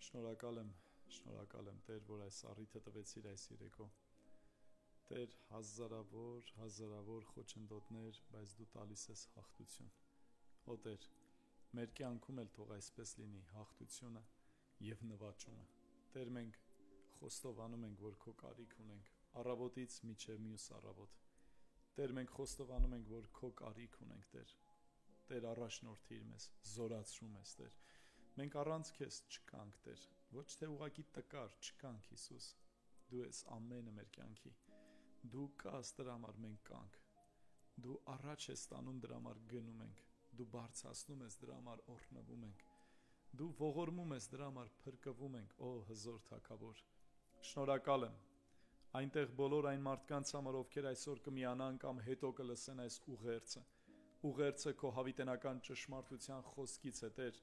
Շնորհակալ եմ, Տեր, որ այս առիթը տվեցիր այս երեկո։ Տեր, հազարավոր խոչընդոտներ, բայց դու տալիս ես հաղթություն։ Ո Տեր, մեր կյանքում էլ թող այսպես լինի հաղթությունը եւ նվաճումը։ Տեր, մենք խոստովանում ենք, որ քո կարիք ունենք առավոտից մինչև մյուս առավոտ։ Տեր, մենք խոստովանում ենք, որ քո կարիք ունենք, Տեր։ Տեր, առաջնորդիր մեզ, զորացրու մեզ, Տեր։ Մենք առանց քեզ չկանք, Տեր, ոչ թե ուղակի տկար չկանք, Հիսուս, դու ես ամենը մեր կյանքի, դու կաս, դրա համար մենք կանք, դու առաջ ես տանում, դրա համար գնում ենք, դու բարձրացնում ես, դրա համար օրհնվում ենք, դու ողորմում ես, դրա համար փրկվում ենք, օ հզոր Թագավոր, շնորհակալ եմ, այնտեղ բոլոր այն մարդկանց համար, ովքեր այսօր կմիանան կամ հետո կլսեն այս ուղերձը քո հավիտենական ճշմարտության խոսքից է, Տեր,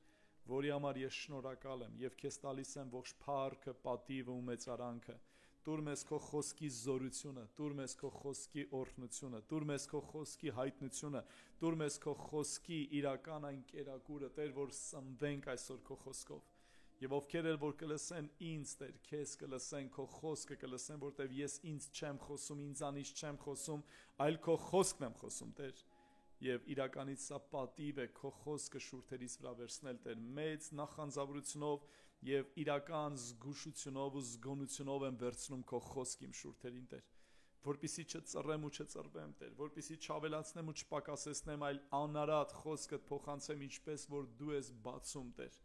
որի համար ես շնորհակալ եմ եւ քեզ տալիս եմ ողջ փառքը, պատիվը ու մեծարանքը։ Տուր մեզ քո խոսքի զորությունը, տուր մեզ քո խոսքի օրհնությունը, տուր մեզ քո խոսքի հայտնությունը, տուր մեզ քո խոսքի իրական այն կերակուրը, Տեր, որ սնվենք այսօր քո խոսքով։ Եվ ովքեր էլ որ կլսեն ինձ, Տեր, քեզ կլսեն, քո խոսքը կլսեն, որտեվ ես ինձ չեմ խոսում, ինձանից չեմ խոսում, այլ քո խոսքն եմ խոսում, Տեր։ Եվ իրականից սա պատիվ է քո խոսքը շուրթերից վրա վերցնել, Տեր, մեծ նախանձավորությունով եւ իրական զգուշությունով ու զգոնությունով եմ վերցնում քո խոսք իմ շուրթերին, Տեր, որպեսզի չծռեմ ու չծռվեմ, Տեր, որպեսզի չավելացնեմ ու չպակասեցնեմ, այլ անարատ խոսքդ փոխանցեմ, ինչպես որ դու ես բացում, Տեր։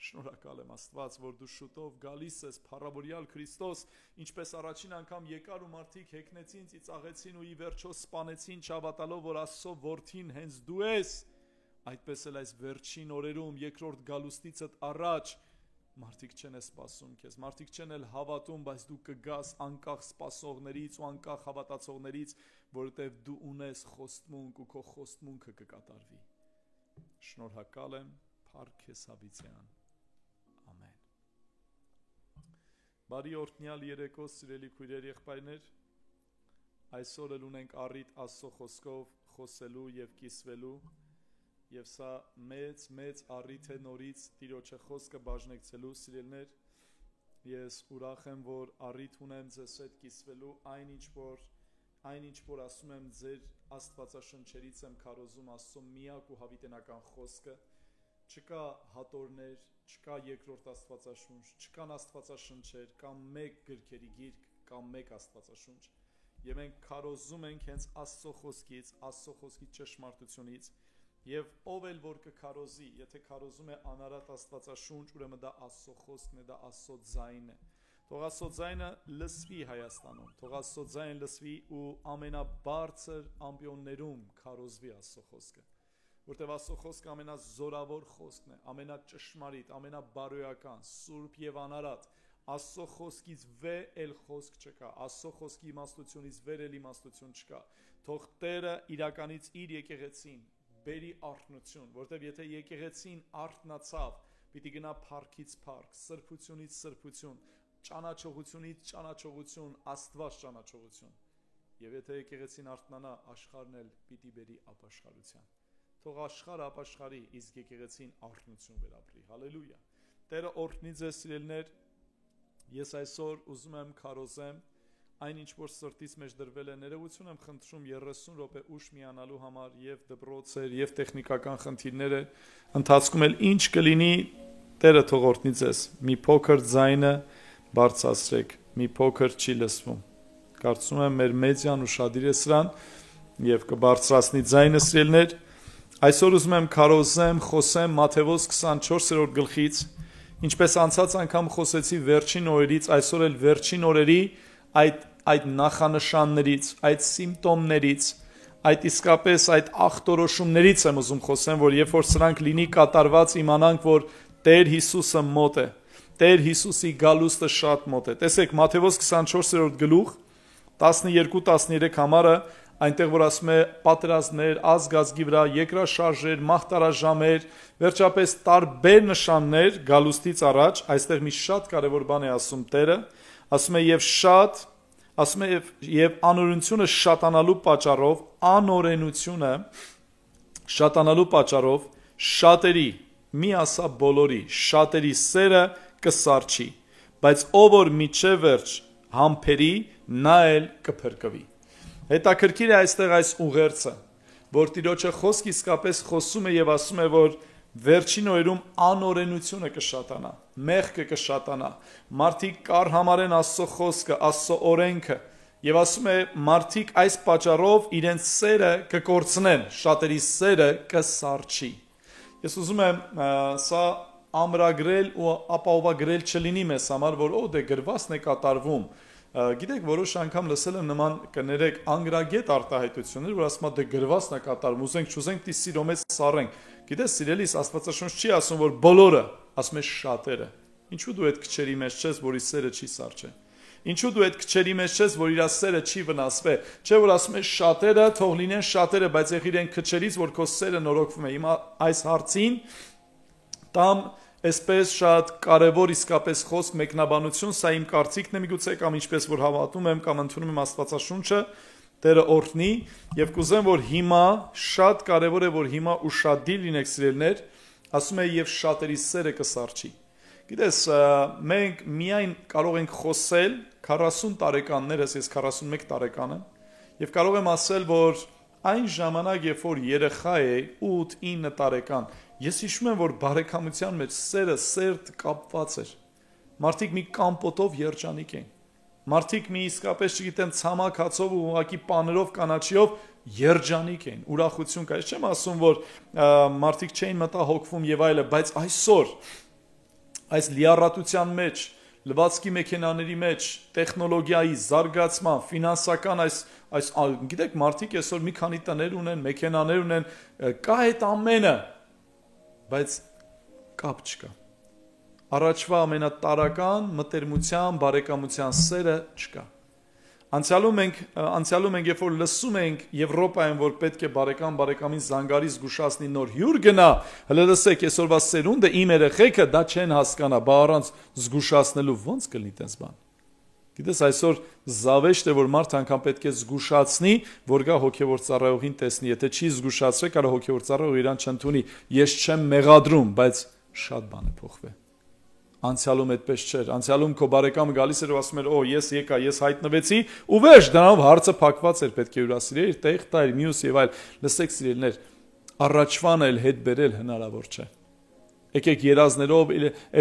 Շնորհակալ եմ Աստված, որ դու շուտով գալիս ես, փառավորյալ Քրիստոս, ինչպես առաջին անգամ եկար ու մարդիկ հեքնեցին, ծիծաղեցին ու ի վերջո սպանեցին, չհավատալով, որ Աստծո որդին հենց դու ես, այդպես էլ այս վերջին օրերում, երկրորդ գալուստիցդ առաջ, մարդիկ չեն սպասում քեզ, մարդիկ չեն էլ հավատում, բայց դու կգաս անկախ սպասողներից ու անկախ հավատացողներից, որովհետև դու ունես խոստմունք ու քո խոստմունքը կկատարվի։ Շնորհակալ եմ, փառք քեզ Հավիտյան։ Ամեն։ Բարի օրհնյալ երեկո, սիրելի քույրեր, եղբայրներ, այսօր էլ ունենք առիթ Աստծո խոսքով խոսելու եւ կիսվելու, եւ սա մեծ առիթ է նորից Տիրոջը խոսքը բաժնեկցելու, սիրելիներ, ես ուրախ եմ, որ առիթ ունեմ ձեզ հետ կիսվելու այն ինչ որ ասում եմ ձեր Աստվածաշնչերից եմ քարոզում Աստծո միակ ու հավիտենական խոսքը, չկա հատորներ, չկա երկրորդ Աստվածաշունչ, չկան Աստվածաշնչեր, կամ մեկ գրքերի գիրք, կամ մեկ Աստվածաշունչ, եւ մենք քարոզում ենք հենց Աստծո խոսքից, Աստծո խոսքի ճշմարտությունից, եւ ով էլ որ կքարոզի, եթե քարոզում է անարատ Աստվածաշունչ, ուրեմն դա Աստծո խոսքն է, դա Աստծո ձայնն է։ Թող Աստծո ձայնը լսվի Հայաստանում, թող Աստծո ձայնը լսվի ու ամենաբարձր ամբիոններում քարոզվի Աստծո խոսքը։ Որտեւ Աստծո խոսքը ամենազորավոր խոսքն է, ամենաճշմարիտ, ամենաբարոյական, սուրբ եւ անարատ։ Աստծո խոսքից վեր էլ խոսք չկա, Աստծո խոսքի իմաստությունից վեր էլ իմաստություն չկա։ Թող Տերը իրականից իր եկեղեցին բերի արթնություն, որտեւ եթե եկեղեցին արթնացավ, պիտի գնա փառքից փառք, սրբությունից սրբություն, ճանաչողությունից ճանաչողություն, Աստված ճանաչողություն։ Եվ եթե եկեղեցին արթնանա, աշխարհն էլ պիտի բերի ապաշխարության։ Թող աշխարհը ապաշխարի, իսկ եկեղեցին արթնություն վերապրի։ Հալելույա։ Տերը օրհնի ձեզ, սիրելիներ։ Ես այսօր ուզում եմ քարոզեմ այն ինչ որ սրտից մեջ դրվել է, ներողություն եմ խնդրում 30 րոպե ուշ միանալու համար եւ դպրոցեր եւ տեխնիկական խնդիրները, ընթացքում էլ ինչ կլինի, Տերը թող օրհնի ձեզ։ Մի փոքր ձայնը բարձրացրեք, մի փոքր չի լսվում։ Կարծում եմ մեր մեդիան ուշադիր է սրան եւ կբարձրացնի ձայնը, սիրելիներ։ Այսօր ուզում եմ քարոզեմ, խոսեմ Մատթեոս 24-րդ գլխից, ինչպես անցած անգամ խոսեցի վերջին օրերից, այսօր էլ վերջին օրերի այդ նախանշաններից, այդ սիմպտոմներից, այդ իսկապես այդ ախտորոշումներից եմ ուզում խոսեմ, որ երբ որ սրանք լինի կատարված, իմանանք, որ Տեր Հիսուսը մոտ է, Տեր Հիսուսի գալուստը շատ մոտ է։ Տեսեք, Մատթեոս 24-րդ գլուխ 12-13 համարը, այնտեղ որ ասում է պատերազմներ, ազգազգի վրա, երկրաշարժեր, մահտարաժամեր, վերջապես տարբեր նշաններ գալուստից առաջ, այստեղ մի շատ կարևոր բան է ասում Տերը, ասում է եւ անօրենությունը շատանալու պատճառով, անօրենությունը շատանալու պատճառով շատերի, մի ասա բոլորի, շատերի սերը կսարչի, բայց ով որ միջև վերջ համբերի, նա էլ կփրկվի։ Հետաքրքիր է այստեղ այս ուղերձը, որ Տիրոջը խոսք իսկապես խոսում է եւ ասում է, որ վերջին օրերում անօրենությունը կշատանա, մեղքը կշատանա, մարդիկ կար համարեն Աստծո խոսքը, Աստծո օրենքը, եւ ասում է մարդիկ այս պատճառով իրենց սերը կկորցնեն, շատերի սերը կսարչի։ Ես ուզում եմ սա ամրագրել ու ապահովագրել չլինի մեզ համար, որ դե գրվածն է կատարվում։ Գիտեք, որոշ անգամ լսել եմ նման կներեք անգրագետ արտահայտություններ, որ ասում է դե գրվածն է կատարվում, ուզենք չուզենք դի սիրո մեջ սառենք։ Գիտես, սիրելիս, Աստվածաշունչ չի ասում, որ բոլորը, ասում է շատերը։ Ինչու դու այդ քչերի մեջ չես, որ իր սերը չի սարչե։ Ինչու դու այդ քչերի մեջ չես, որ իր սերը չի վնասվե։ Չէ՞ որ ասում է շատերը, թող լինեն շատերը, բայց եղիր են քչերից, որ քո սերը նորոգվում է։ Հիմա այս հարցին տամ այսպես շատ կարևոր իսկապես խոսք մեկնաբանություն, սա իմ կարծիքն է միգուցե կամ ինչպես որ հավատում եմ կամ ընդունում եմ Աստվածաշունչը, Տերը օրհնի եւ կուզեմ որ հիմա շատ կարևոր է որ հիմա ուշադիր լինեք սիրելիներ, ասում է եւ շատերի սերը կսարչի։ Գիտես, մենք միայն կարող ենք խոսել 40 տարեկաններս, ես 41 տարեկան եմ, եւ կարող եմ ասել, որ այն ժամանակ, երբ որ երեխա էի 8-9 տարեկան, ես հիշում եմ, որ բարեկամության մեջ սերը սերտ կապված էր։ Մարդիկ մի կամպոտով երջանիկ էին։ Մարդիկ մի իսկապես, չգիտեմ, ցամաք հացով ու ուղակի պաներով կանաչիով երջանիկ էին, ուրախություն կա։ Ես չեմ ասում, որ մարդիկ չէին մտահոգվում եւ այլը, բայց այսօր այս լիառատության մեջ, լվացքի մեքենաների մեջ, տեխնոլոգիայի զարգացման, ֆինանսական այս գիտեք, մարդիկ այսօր մի քանի տներ ունեն, մեքենաներ ունեն, կա այդ ամենը, բայց կապ չկա։ Առաջվա ամենատարական մտերմության, բարեկամության սերը չկա։ Անցյալում ենք, երբ որ լսում ենք Եվրոպայում, որ պետք է բարեկամին զանգարի զգուշացնի նոր հյուր գնա, հələ լսեք, այսօրվա սերունդը իմ երեխեքը դա չեն հասկանա, բա առանց զգուշացնելու ո՞նց կլինի տես բան։ Գիտես, այսօր զավեշտ է, որ մարդ անգամ պետք է զգուշացնի, որ գա հոգևոր ծառայողին տեսնի, եթե չի զգուշացրել, կարող հոգևոր ծառայողը իրան չընդունի, ես չեմ մեղադրում, բայց շատ բան է փոխվել։ Անցյալում այդպես չէր, անցյալում քո բարեկամը գալիս էր ու ասում էր, ես եկա, ես հայտնվեցի, ու վերջ դրանով հարցը փակված էր, պետք է հյուրասիրել, տեղ տայր, մյուս եւ այլ։ Լսեք սիրելիներ, առաջվան էլ հետ բերել հնարավոր չէ։ Եկեք երազներով,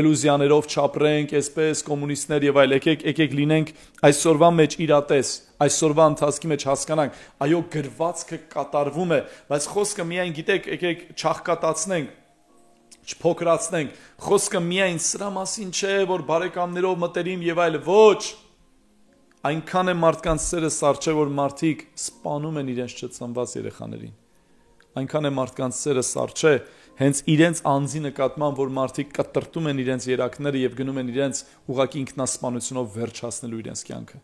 էլյուզիաներով չապրենք, այսպես կոմունիստներ եւ այլ, եկեք լինենք այսօրվա մեջ իրատես, այսօրվա ընթացքի մեջ հասկանանք, այո, գրվածքը կատարվում է, բայց խոսքը միայն գիտեք, եկեք չաղկատացնենք, չփոքրացնենք, խոսքը միայն սրա մասին չէ, որ բարեկամներով մտերիմ եւ այլ, ոչ, այնքան է մարդկանց սերը սարչե, որ մարդիկ սպանում են իրենց չծնված երեխաներին, այնքան է մարդկանց սերը սարչե, հենց իրենց անձի նկատմամբ, որ մարդիկ կտրտում են իրենց երակները եւ գնում են իրենց ուղակի ինքնասպանությունով վերջացնելու իրենց կյանքը։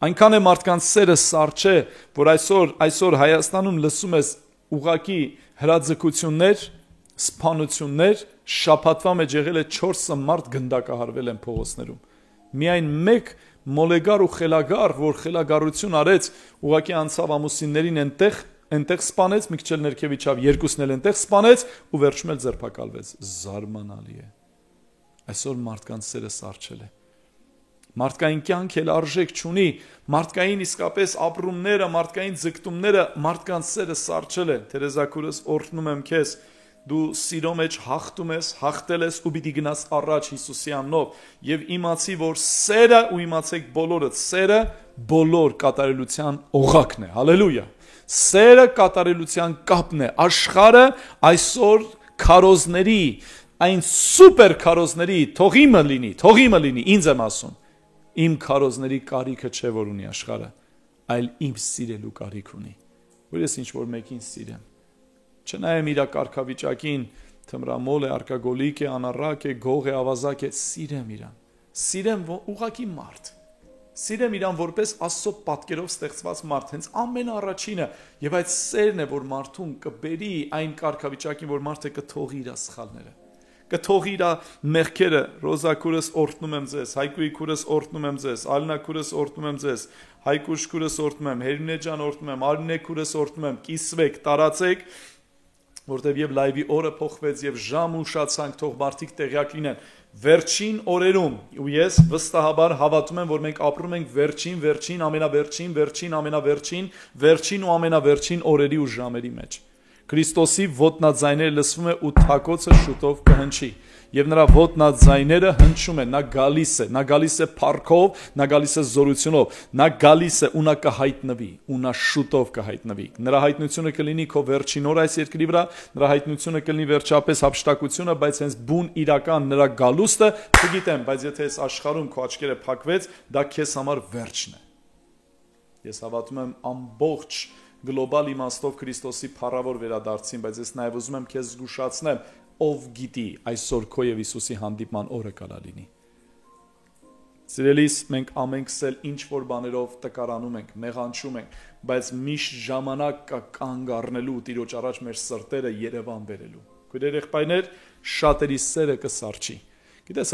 Այնքան է մարդկանց սերը սարչե, որ այսօր Հայաստանում լսում ես ուղակի հրաձգություններ, սպանություններ, շաբաթվա մեջ եղել է 4 մարդ գնդակահարվել են փողոցներում։ Միայն մեկ մոլեգար ու խելագար, որ խելագարություն արեց, ուղակի անցավ ամուսիններին այնտեղ սպանեց, մի քիչ էլ ներքև իջավ, երկուսն էլ այնտեղ սպանեց ու վերջում էլ ձերբակալվեց։ Զարմանալի է։ Այսօր մարդկանց սերը սարչել է։ Մարդկային կյանք էլ արժեք չունի, մարդկային իսկապես ապրումները, մարդկային ձգտումները, մարդկանց սերը սարչել են։ Թերեզակուրս օրհնում եմ քեզ, դու սիրո մեջ հաղթում ես, հաղթել ես ու պիտի գնաս առաջ Հիսուսի անունով եւ իմացի, որ սերը ու իմացեք բոլորդ, սերը բոլոր կատարելության օղակն է։ Հալելույա։ Սերը կատարելության կապն է։ Աշխարհը այսօր քարոզների, այն սուպեր քարոզների, թող իմը լինի, ինձ եմ ասում։ Իմ քարոզների կարիքը չէ որ ունի աշխարհը, այլ իմ սիրելու կարիք ունի։ Որ ես ինչ որ մեկին սիրեմ։ Չնայեմ իր կարգավիճակին, թմրամոլ է, արկագոլիկ է, անառակ է, գող է, ավազակ է, սիրեմ իրան։ Սիրեմ ուղակի մարդ։ Սիրեմ իրան որպես Աստծո պատկերով ստեղծված մարդ, հենց ամենաառաջինը, եւ այդ սերն է, որ մարդուն կբերի այն կարգավիճակին, որ մարդը կթողի իր սխալները, կթողի իր մեղքերը։ Ռոզա քուրս օրհնում եմ ձեզ, Հայկուի քուրս օրհնում եմ ձեզ, Ալնա քուրս օրհնում եմ ձեզ, Հայկուշ քուրս օրհնում եմ, Հերինե ջան օրհնում եմ, Արինե քուրս օրհնում եմ, կիսվեք, տարածեք, որտեվ եւ լայվի օրը փոխվեց եւ ժամ ուշացանք, թող մարդիկ տեղյակ լինեն։ Վերջին օրերում, ու ես վստահաբար հավատում եմ, որ մենք ապրում ենք վերջին, ամենավերջին ու ամենավերջին օրերի ու ժամերի մեջ։ Քրիստոսի ոտնաձայները լսվում է ու թակոցը շուտով կհնչի։ Եվ նրա ոտնաձայները հնչում են, նա գալիս է փառքով, նա գալիս է զորությունով, նա գալիս է ու նա կհայտնվի, ու նա շուտով կհայտնվի։ Նրա հայտնությունը կլինի քո վերջին օր այս երկրի վրա, նրա հայտնությունը կլինի վերջապես հափշտակությունը, բայց հենց բուն իրական նրա գալուստը, չգիտեմ, բայց եթե այս աշխարհում քո աչքերը փակվեց, դա քեզ համար վերջն է։ Ես հավատում եմ ամբողջ գլոբալ իմաստով Քրիստոսի փառավոր վերադարձին, բայց ես նաև ուզում եմ քեզ զգուշացնել, ով գիտի այսօր քո եւ Հիսուսի հանդիպման օրը կարա լինի։ Սիրելիս, մենք ամենքս էլ ինչ որ բաներով տկարանում ենք, մեղանչում ենք, բայց միշտ ժամանակ կա կանգ առնելու Տիրոջ առաջ մեր սրտերը Երևան բերելու։ Քույրեր, եղբայրներ, շատերի սերը կսարճի։ Գիտես,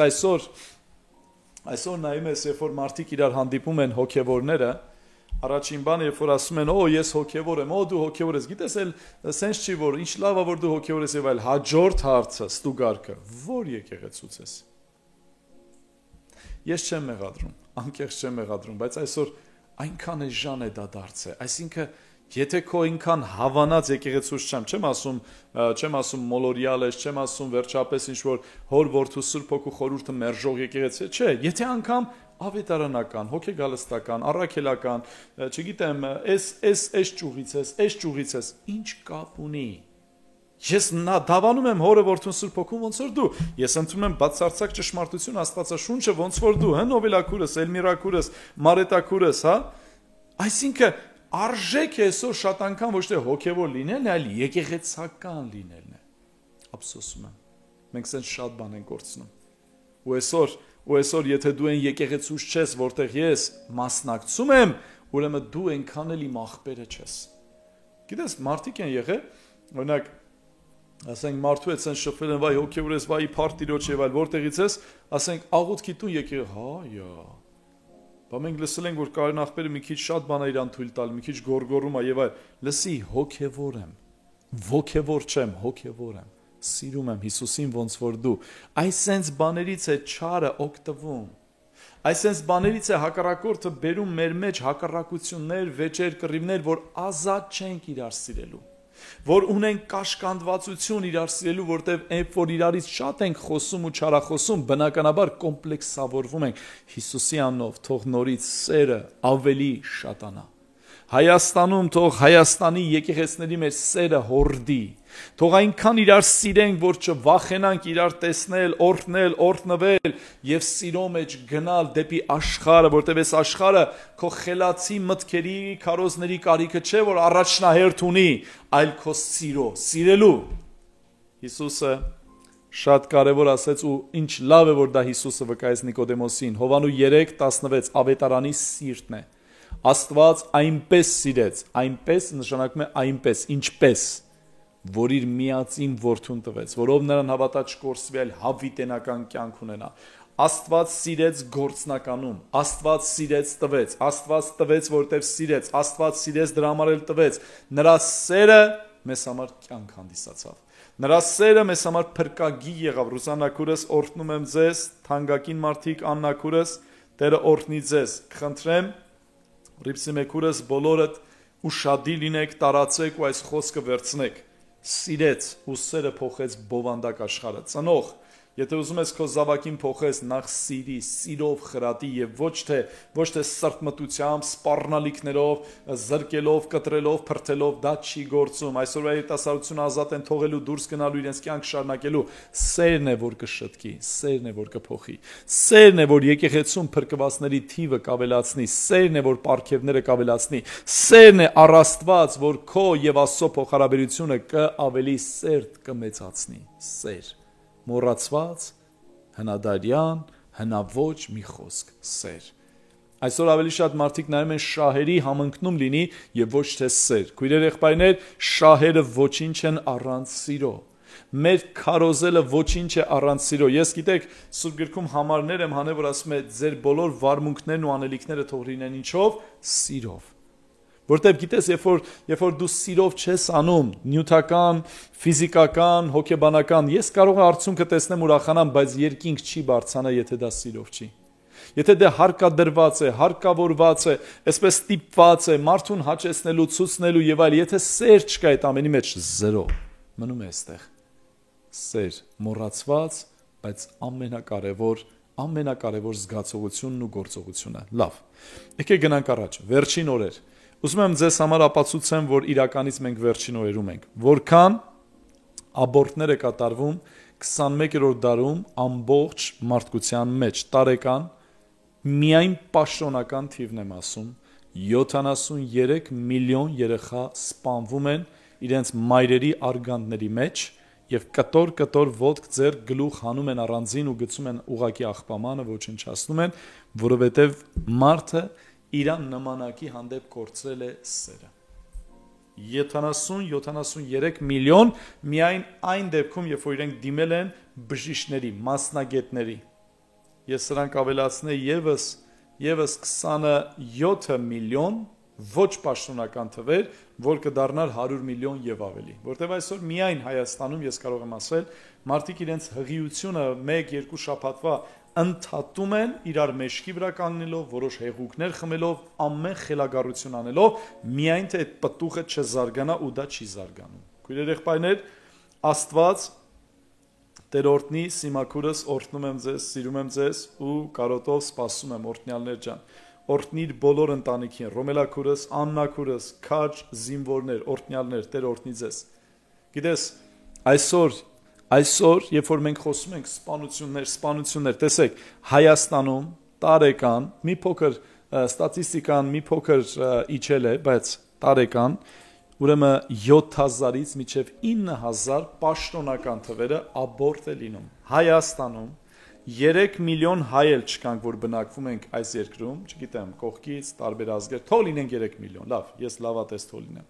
այսօր նայում ես, երբ որ մարդիկ իրար հանդիպում են հոգևորները, առաջին բանը, երբ որ ասում են, ես հոգևոր եմ, դու հոգևոր ես, գիտես էլ սենց չի, որ ինչ լավ է, որ դու հոգևոր ես եւ այլ, հաջորդ հարցը, ստուգարկը, որ եկեղեցուց ես։ Ես չեմ մեղադրում, անկեղծ չեմ մեղադրում, բայց այսօր այնքան էժան է դա դարձել, այսինքն եթե քո ինքան հավանած եկեղեցուց չեմ ասում մոլորյալ ես, չեմ ասում վերջապես ինչ որ հոր որդու Սուրբ Հոգու խորհուրդը մերժող եկեղեցի, չէ, եթե անգամ ավետարանական, հոգեգալստական, առաքելական, չգիտեմ, այս ճյուղից ես, ինչ կապ ունի։ Ես դավանում եմ հորը որդուն Սուրբ Հոգուն ոնց որ դու, ես ընդունում եմ բացարձակ ճշմարտություն Աստվածաշունչը ոնց որ դու, Նովելակուրս, Էլմիրակուրս, Մարետակուրս, այսինքն արժեք է այսօր շատ անգամ ոչ թե հոգևոր լինելն է, այլ եկեղեցական լինելն է։ Ափսոսում եմ։ Մենք սենց շատ բան ենք կորցնում։ Ու այսօր եթե դու այն եկեղեցուց չես, որտեղ ես մասնակցում եմ, ուրեմն դու այնքան էլ իմ աղբերը չես։ Գիտես, մարդիկ են եղել, օրինակ, ասենք մարդու հետ սենց շփվել են, վայ հոգևոր ես, վայ փարտիրոջ եւ այլ, որտեղից ես, ասենք աղոթքի տուն եկեղեցի, Բա մենք լսել ենք, որ Կարեն աղբերը մի քիչ շատ բան է իրան թույլ տալ, մի քիչ գորգորում է եւ այլ։ Լսի, հոգևոր եմ։ Ոգևոր չեմ, հոգևոր եմ։ Սիրում եմ Հիսուսին ոնց որ դու։ Այս sense բաներից է չարը օգտվում։ Այս sense բաներից է հակառակորդը բերում մեր մեջ հակառակություններ, վեճեր, կռիվներ, որ ազատ չենք իրար սիրելու։ Որ ունենք կաշկանդվածություն իրար սիրելու, որտեվ երբ որ իրարից շատ ենք խոսում ու չարախոսում, բնականաբար կոմպլեքսավորվում ենք։ Հիսուսի անունով թող նորից սերը ավելի շատանա։ Հայաստանում թող Հայաստանի եկեղեցիների մեր սերը հորդի։ Թող այնքան իրար սիրենք, որ չվախենանք իրար տեսնել, օրհնել եւ սիրո մեջ գնալ դեպի աշխարհը, որտեւ այս աշխարհը քո խելացի մտքերի, քարոզների կարիքը չէ, որ առաջնահերթ ունի, այլ քո սիրելու։ Հիսուսը շատ կարևոր ասեց ու ինչ լավ է որ դա Հիսուսը վկայեց Նիկոդեմոսին։ Հովանու 3:16 ավետարանի սիրտն է։ Աստված այնպես սիրեց, այնպես նշանակում է այնպես, ինչպես, որ իր միածին որդուն տվեց, որով նրան հավատա չկորսվի, այլ հավիտենական կյանք ունենա։ Աստված սիրեց գործնականում, Աստված սիրեց տվեց, Աստված տվեց, որտև սիրեց, Աստված սիրեց դրա համար էլ տվեց։ Նրա սերը մեզ համար կյանք հանդիսացավ։ Նրա սերը մեզ համար փրկագի եղավ։ Ռուսաննա քուրս օրհնում եմ ձեզ, թանկագին մարդիկ, Աննա քուրս, Տերը օրհնի ձեզ։ Խնդրեմ Ռիփսի մեկուրս բոլորդ ուշադի լինեք, տարածեք ու այս խոսքը վերցնեք։ Սիրեց ու սերը փոխեց բովանդակ աշխարհը։ Ծնող, եթե ուզում ես քո զավակին փոխես, նախ սիրի, սիրով խրատի եւ ոչ թե սրտմտությամբ, սպառնալիքներով, զրկելով, կտրելով, փրթելով, դա չի գործում։ Այսօրվա երիտասարդությունը ազատ են թողելու դուրս գնալու իրենց կյանք շարունակելու։ Սերն է որ կշտկի, սերն է որ կփոխի։ Սերն է որ եկեղեցում փրկվածների թիվը կավելացնի, սերն է որ պարգևները կավելացնի։ Սերն է առաստված, որ քո եւ Աստծո փոխհարաբերությունը կավելի սերտ կմեծացնի։ Սեր մոռացված, հնադարյան, հնաոճ մի խոսք, սեր։ Այսօր ավելի շատ մարդիկ նայում են շահերի համընկնում լինի եւ ոչ թե սեր։ Քույրեր եղբայրներ, շահերը ոչինչ են առանց սիրո։ Մեր քարոզելը ոչինչ է առանց սիրո։ Ես գիտեք, Սուրբ գրքում համարներ եմ հանել, որ ասում է ձեր բոլոր վարմունքներն ու անելիքները թող լինեն ինչով՝ սիրով։ Որտեւ գիտես, երբ որ դու սիրով չես անում, նյութական, ֆիզիկական, հոգեբանական, ես կարող եմ արդյունքը տեսնեմ ուրախանամ, բայց երկինք չի բարձրանա, եթե դա սիրով չի։ Եթե դա հարկադրված է, հարկավորված է, այսպես ստիպված է, մարդուն հաճեցնելու, ցուցնելու եւ այլ, եթե սեր չկա այդ ամենի մեջ, զերո, մնում է այստեղ։ Սեր, մոռացված, բայց ամենակարևոր զգացողությունն ու գործողությունը։ Լավ։ Եկեք գնանք առաջ։ Վերջին օրեր։ Ուզում եմ ձեզ համար ապացուցեմ, որ իրականից մենք վերջին օրերում ենք։ Որքան աբորտներ է կատարվում 21-րդ դարում ամբողջ մարդկության մեջ տարեկան միայն պաշտոնական թիվն եմ ասում 73 միլիոն երեխա սպանվում են իրենց մայրերի արգանդների մեջ եւ կտոր ոտք ձեր գլուխ հանում են առանձին ու գցում են ուղակի աղբամանը ոչնչացնում են, որովհետեւ մարդը իրան նմանակի հանդեպ կորցրել է սերը 70-73 միլիոն միայն այն դեպքում, երբ որ իրենք դիմել են բժիշկների, մասնագետների Ես սրանք ավելացնեի եւս 27 միլիոն ոչ պաշտոնական թվեր, որ կդառնար 100 միլիոն եւ ավելի։ Որտեւ այսօր միայն Հայաստանում ես կարող եմ ասել, մարդիկ իրենց հղիությունը 1-2 շաբաթվա ընդհատում են իրար մեջքի վրա կանգնելով, որոշ հեղուկներ խմելով, ամեն խելագարություն անելով, միայն թե այդ պտուղը չզարգանա ու դա չի զարգանում։ Քույրեր եղբայրներ, Աստված Տեր օրհնի, Սիմաքուրս օրհնում եմ ձեզ, սիրում եմ ձեզ ու կարոտով սպասում եմ օրհնյալներ ջան։ Օրհնիր բոլոր ընտանիքին, Ռոմելաքուրս, Աննակուրս, քաջ զինվորներ, օրհնյալներ, Տեր օրհնի ձեզ։ Գիտես, այսօր, երբ որ մենք խոսում ենք սպանություններ, տեսեք, Հայաստանում տարեկան մի փոքր ստատիստիկան մի փոքր իջել է, բայց տարեկան Ուրեմն 7000-ից մինչև 9000 պաշտոնական թվերը աբորտ է լինում։ Հայաստանում 3 միլիոն հայ էլ չկանք, որ բնակվում ենք այս երկրում, չգիտեմ, կողքից, տարբեր ազգեր, թող լինենք 3 միլիոն, լավ, ես լավատես թող լինեմ։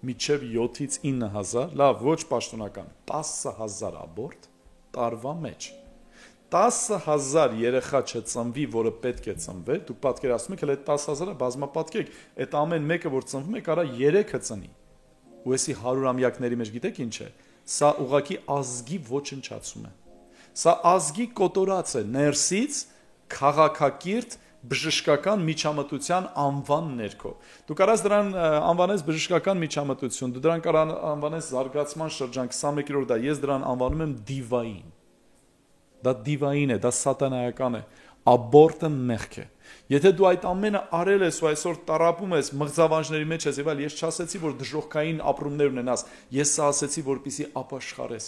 Մինչև 7-ից 9000, լավ, ոչ պաշտոնական, 10000 աբորտ տարվա մեջ։ 10000 երեխա չծնվի, որը պետք է ծնվեր, դուք պատկերացնում եք, այդ 10000-ը բազմապատկեք, այդ ամեն մեկը, որ ծնվում է, կարա 3-ը ծնի։ Ու էսի 100-ամյակների մեջ գիտեք ինչ է։ Սա ուղղակի ազգի ոչնչացում է։ Սա ազգի կոտորած է ներսից քաղաքակիրթ բժշկական միջամտության անվան ներքո։ Դու կարաս դրան անվանես բժշկական միջամտություն, դու դրան կարող անվանես զարգացման շրջան 21-րդ դար, ես դրան անվանում եմ դիվային։ Դա դիվային է, դա սատանայական է, աբորտը մեղք է։ Եթե դու այդ ամենը արել ես ու այսօր տարապում ես, մղձավանջների մեջ ես եւ այլ, ես չասեցի, որ դժոխքային ապրումներ ունենաս, ես սա ասեցի, որպեսզի ապաշխարես։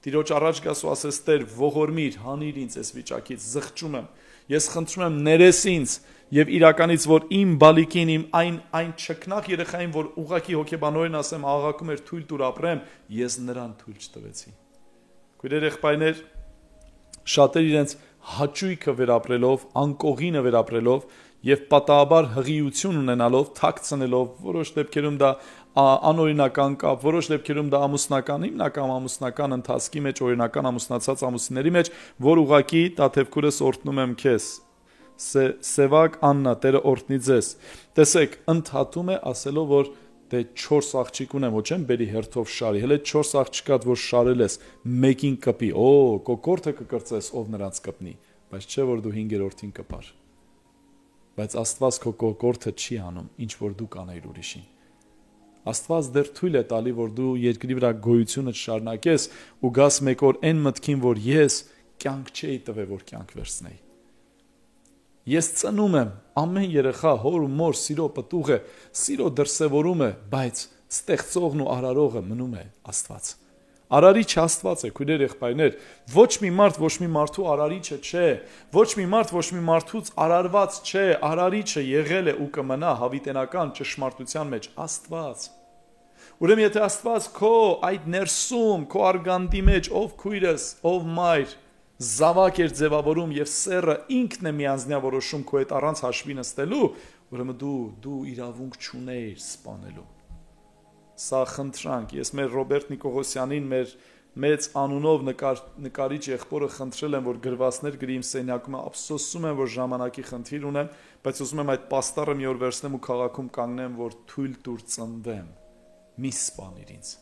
Տիրոջ առաջ գաս ու ասես, Տեր, ողորմիր, հանիր ինձ այս վիճակից, զղջում եմ։ Ես խնդրում եմ, ներես ինձ եւ իրականից, որ իմ բալիկին, իմ այն չքնախ երեխային, որ ուղակի հոգեբանորեն ասեմ, աղաղակում էր թույլ տուր ապրեմ, ես նրան թույլ չտվեցի։ Քույրեր եղբայրներ, շատեր իրենց հաճույքը վերապրելով, անկողինը վերապրելով եւ պատահաբար հղիություն ունենալով, թաքցնելով, որոշ դեպքերում դա անօրինական կապ, որոշ դեպքերում դա ամուսնական, հիմնական ամուսնական ընթացքի մեջ, օրինական ամուսնացած ամուսինների մեջ, որ ուղակի Տաթևքուրս օրհնում եմ քեզ։ Սևակ Աննա, Տերը օրհնի ձեզ։ Տեսեք, ընդհատում է ասելով, որ դե 4 աղջիկ ունեմ, ոչ եմ բերի հերթով շարի, հələ 4 աղջիկատ որ շարել ես, մեկին կպի, կոկորտը կկրծես, ով նրանց կպնի, բայց չէ որ դու 5-րդին կպար։ Բայց Աստված քո կոկորտը չի անում, ինչ որ դու կանեիր ուրիշին։ Աստված դեռ թույլ է տալի, որ դու երկրի վրա գոյությունը շարունակես ու գաս մեկ օր այն մտքին, որ ես կյանք չէի տվել, որ կյանք վերցնեի։ Ես ծնում եմ ամեն երեխա հոր ու մոր սիրո պտուղ է, սիրո դրսևորում է, բայց ստեղծողն ու արարողը մնում է Աստված։ Արարիչ Աստված է, քույրեր եղբայրներ, ոչ մի մարդ, ոչ մի մարդու արարիչը չէ, ոչ մի մարդ, ոչ մի մարդուց արարված չէ, արարիչը եղել է ու կմնա հավիտենական ճշմարտության մեջ Աստված։ Ուրեմն եթե Աստված քո այդ ներսում, քո արգանդի մեջ, ով քույրս, ով մայր, զավակ էր ձևավորում եւ սերը ինքն է միանձնավորոշում քո հետ առանց հաշվի նստելու, ուրեմն դու իրավունք չունեիր սպանելու։ Սա խնդրանք, ես մեր Ռոբերտ Նիկողոսյանին, մեր մեծ անունով նկարիչ եղբորը խնդրել եմ, որ գրվածներ գրի իմ սենյակում, ափսոսում եմ, որ ժամանակի խնդիր ունեմ, բայց ուզում եմ այդ պաստառը մի օր վերցնեմ ու քաղաքում կանգնեմ, որ թույլ տուր ծնվեմ։ Մի սպանիր ինձ։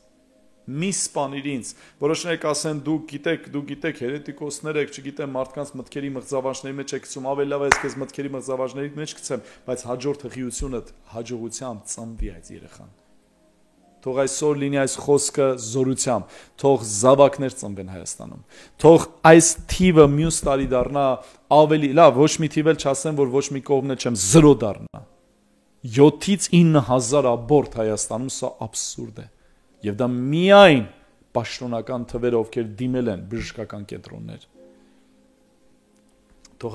Մի սպանիր ինձ։ Որոշները կասեն դուք գիտեք, հերետիկոսներ եք, չգիտեմ, մարդկանց մտքերի մղձավանջների մեջ եք գցում, ավելի լավ է ես քեզ մտքերի մղձավանջների մեջ գցեմ, բայց հաջորդ հղիությունդ հաջողությամբ ծնվի այդ երեխան։ Թող այսօր լինի այս խոսքը զորությամբ, թող զավակներ ծնվեն Հայաստանում, թող այս թիվը մյուս տարի դառնա ավելի լավ, ոչ մի թիվ էլ չասեմ, որ ոչ մի կողմն չեմ 0 դառնա։ 7-ից 9,000 աբորտ Հայաստանում, սա աբսուրդ է։ Եվ դա միայն պաշտոնական թվերը, ովքեր դիմել են բժշկական կենտրոններ։ Թող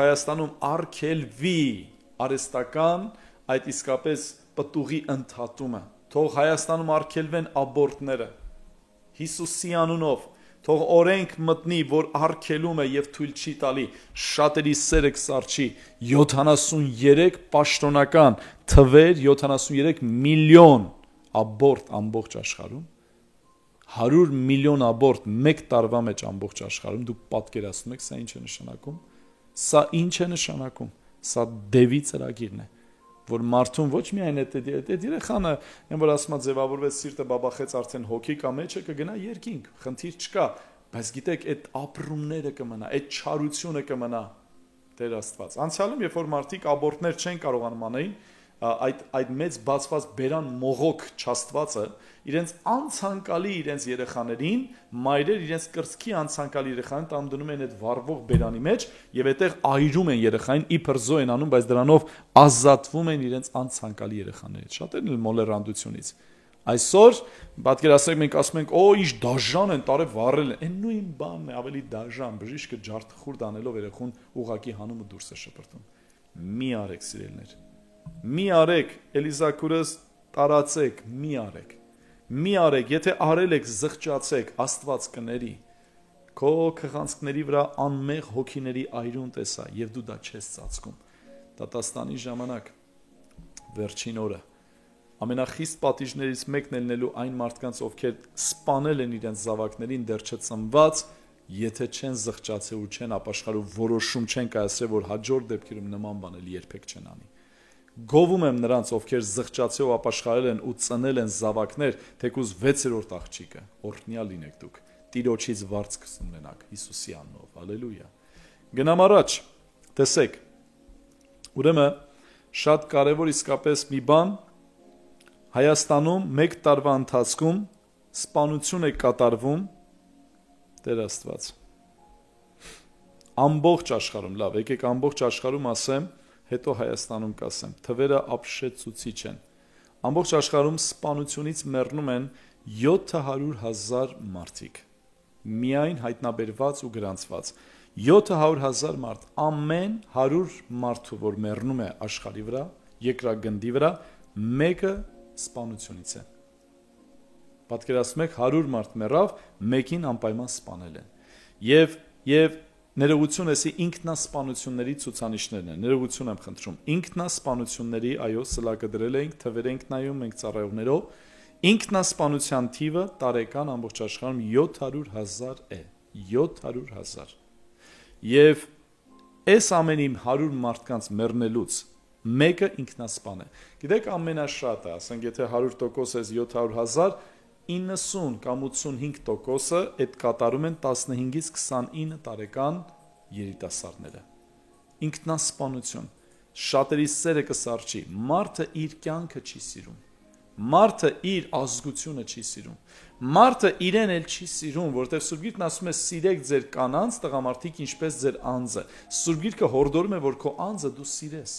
Հայաստանում արգելվի արհեստական այդ իսկապես պտուղի ընդհատումը, թող Հայաստանում արգելվեն աբորտները, Հիսուսի անունով, թող օրենք մտնի, որ արգելում է և թույլ չի տալի, շատերի սերը կսարչի, 73 պաշտոնական թվեր, 73 միլիոն աբորտ ամբողջ աշխարհում, 100 միլիոն աբորտ մեկ տարվա մեջ ամբողջ աշխարհում, դուք պատկերացնում եք, սա ինչ է նշանակում, սա ինչ է նշանակում, սա դևի ծրագիրն է, որ մարդուն ոչ միայն այդ երեխանը, այն որ ասում է ձևավորվեց սիրտը բաբախեց արդեն հոգի կա մեջը կգնա երկինք, խնդիր չկա, բայց գիտեք այդ ապրումները կմնա, այդ չարությունը կմնա, Տեր Աստված։ Անցյալում երբ որ մարդիկ աբորտներ չեն կարողանում անեին, այդ մեծ բացված բերան մողոք չաստվածը իրենց անցանկալի իրենց երեխաներին, մայրեր իրենց կրծքի անցանկալի երեխաներին տանում դնում են այդ վառվող բերանի մեջ եւ այդտեղ այրում են երեխային, իբր զո են անում, բայց դրանով ազատվում են իրենց անցանկալի երեխաներից։ Շատերն էլ մոլերանդությունից։ Այսօր պատկերացրեք մենք ասում ենք, օ, ինչ դաժան են, տարե վառել են, այն նույն բանն է, ավելի դաժան, բժիշկը ջարդխուրդ անելով երեխուն ուղակի հանում ու դուրս է շպրտում։ Մի արեք, սիրելիներ։ Մի արեք, Էլիզակուրս տարածեք, մի արեք, եթե արել եք, զղջացեք, Աստված կների, քո քղանցքների վրա անմեղ հոգիների այրուն տեսա, և դու դա չես ծածկում, դատաստանի ժամանակ, վերջին օրը, ամենախիստ պատիժներից մեկն ելնելու այն մարդկանց, ովքեր սպանել են իրենց զավակներին դեռ չծնված, եթե չեն զղջացել ու չեն ապաշխարել, որոշում չեն կայացրել, որ հաջորդ դեպքերում նման բանել երբեք չեն անի։ Գովում եմ նրանց, ովքեր զղջացել ու ապաշխարել են ու ծնել են զավակներ, թեկուզ 6-րդ աղջիկը, օրհնյալ լինեք դուք, Տիրոջից վարձք կունենաք, Հիսուսի անունով, հալելույա։ Գնամ առաջ, տեսեք, ուրեմն շատ կարևոր իսկապես մի բան, Հայաստանում մեկ տարվա ընթացքում սպանություն է կատարվում, Տեր Աստված, ամբողջ աշխարհում, լավ, եկեք ամբողջ աշխարհում ասեմ, հետո Հայաստանում կասեմ, թվերը ապշեցուցիչ են, ամբողջ աշխարհում սպանությունից մեռնում են 700,000 մարդիկ, միայն հայտնաբերված ու գրանցված, 700,000 մարդ, ամեն 100 մարդու, որ մեռնում է աշխարհի վրա, երկրագնդի վրա, մեկը սպանությունից է։ Պատկերացնում եք 100 մարդ մեռավ, մեկին անպայման սպանել են։ Եվ ներողություն էսի ինքնասպանությունների ցուցանիշներն են։ Ներողություն եմ խնդրում։ Ինքնասպանությունների, այո, սլակը դրել ենք, թվեր ենք նայում, մենք ծառայողներով, ինքնասպանության թիվը տարեկան ամբողջ աշխարհում 700,000 է։ 700,000։ Եվ այս ամենի 100 մարդկանց մեռնելուց մեկը ինքնասպան է։ Գիտեք ամենաշատը, ասենք եթե 100% ես 700,000, 90 կամ 85% այդ կատարում են 15-ից 29 տարեկան երիտասարդները։ Ինքնասպանություն, շատերի սերը կսարճի, մարդը իր կյանքը չի սիրում, մարդը իր ազգությունը չի սիրում, մարդը իրեն էլ չի սիրում, որտեղ Սուրբ Գիրքն ասում է սիրեք ձեր կանանց, տղամարդիկ ինչպես ձեր անձը։ Սուրբ Գիրքը հորդորում է, որ քո անձը դու սիրես,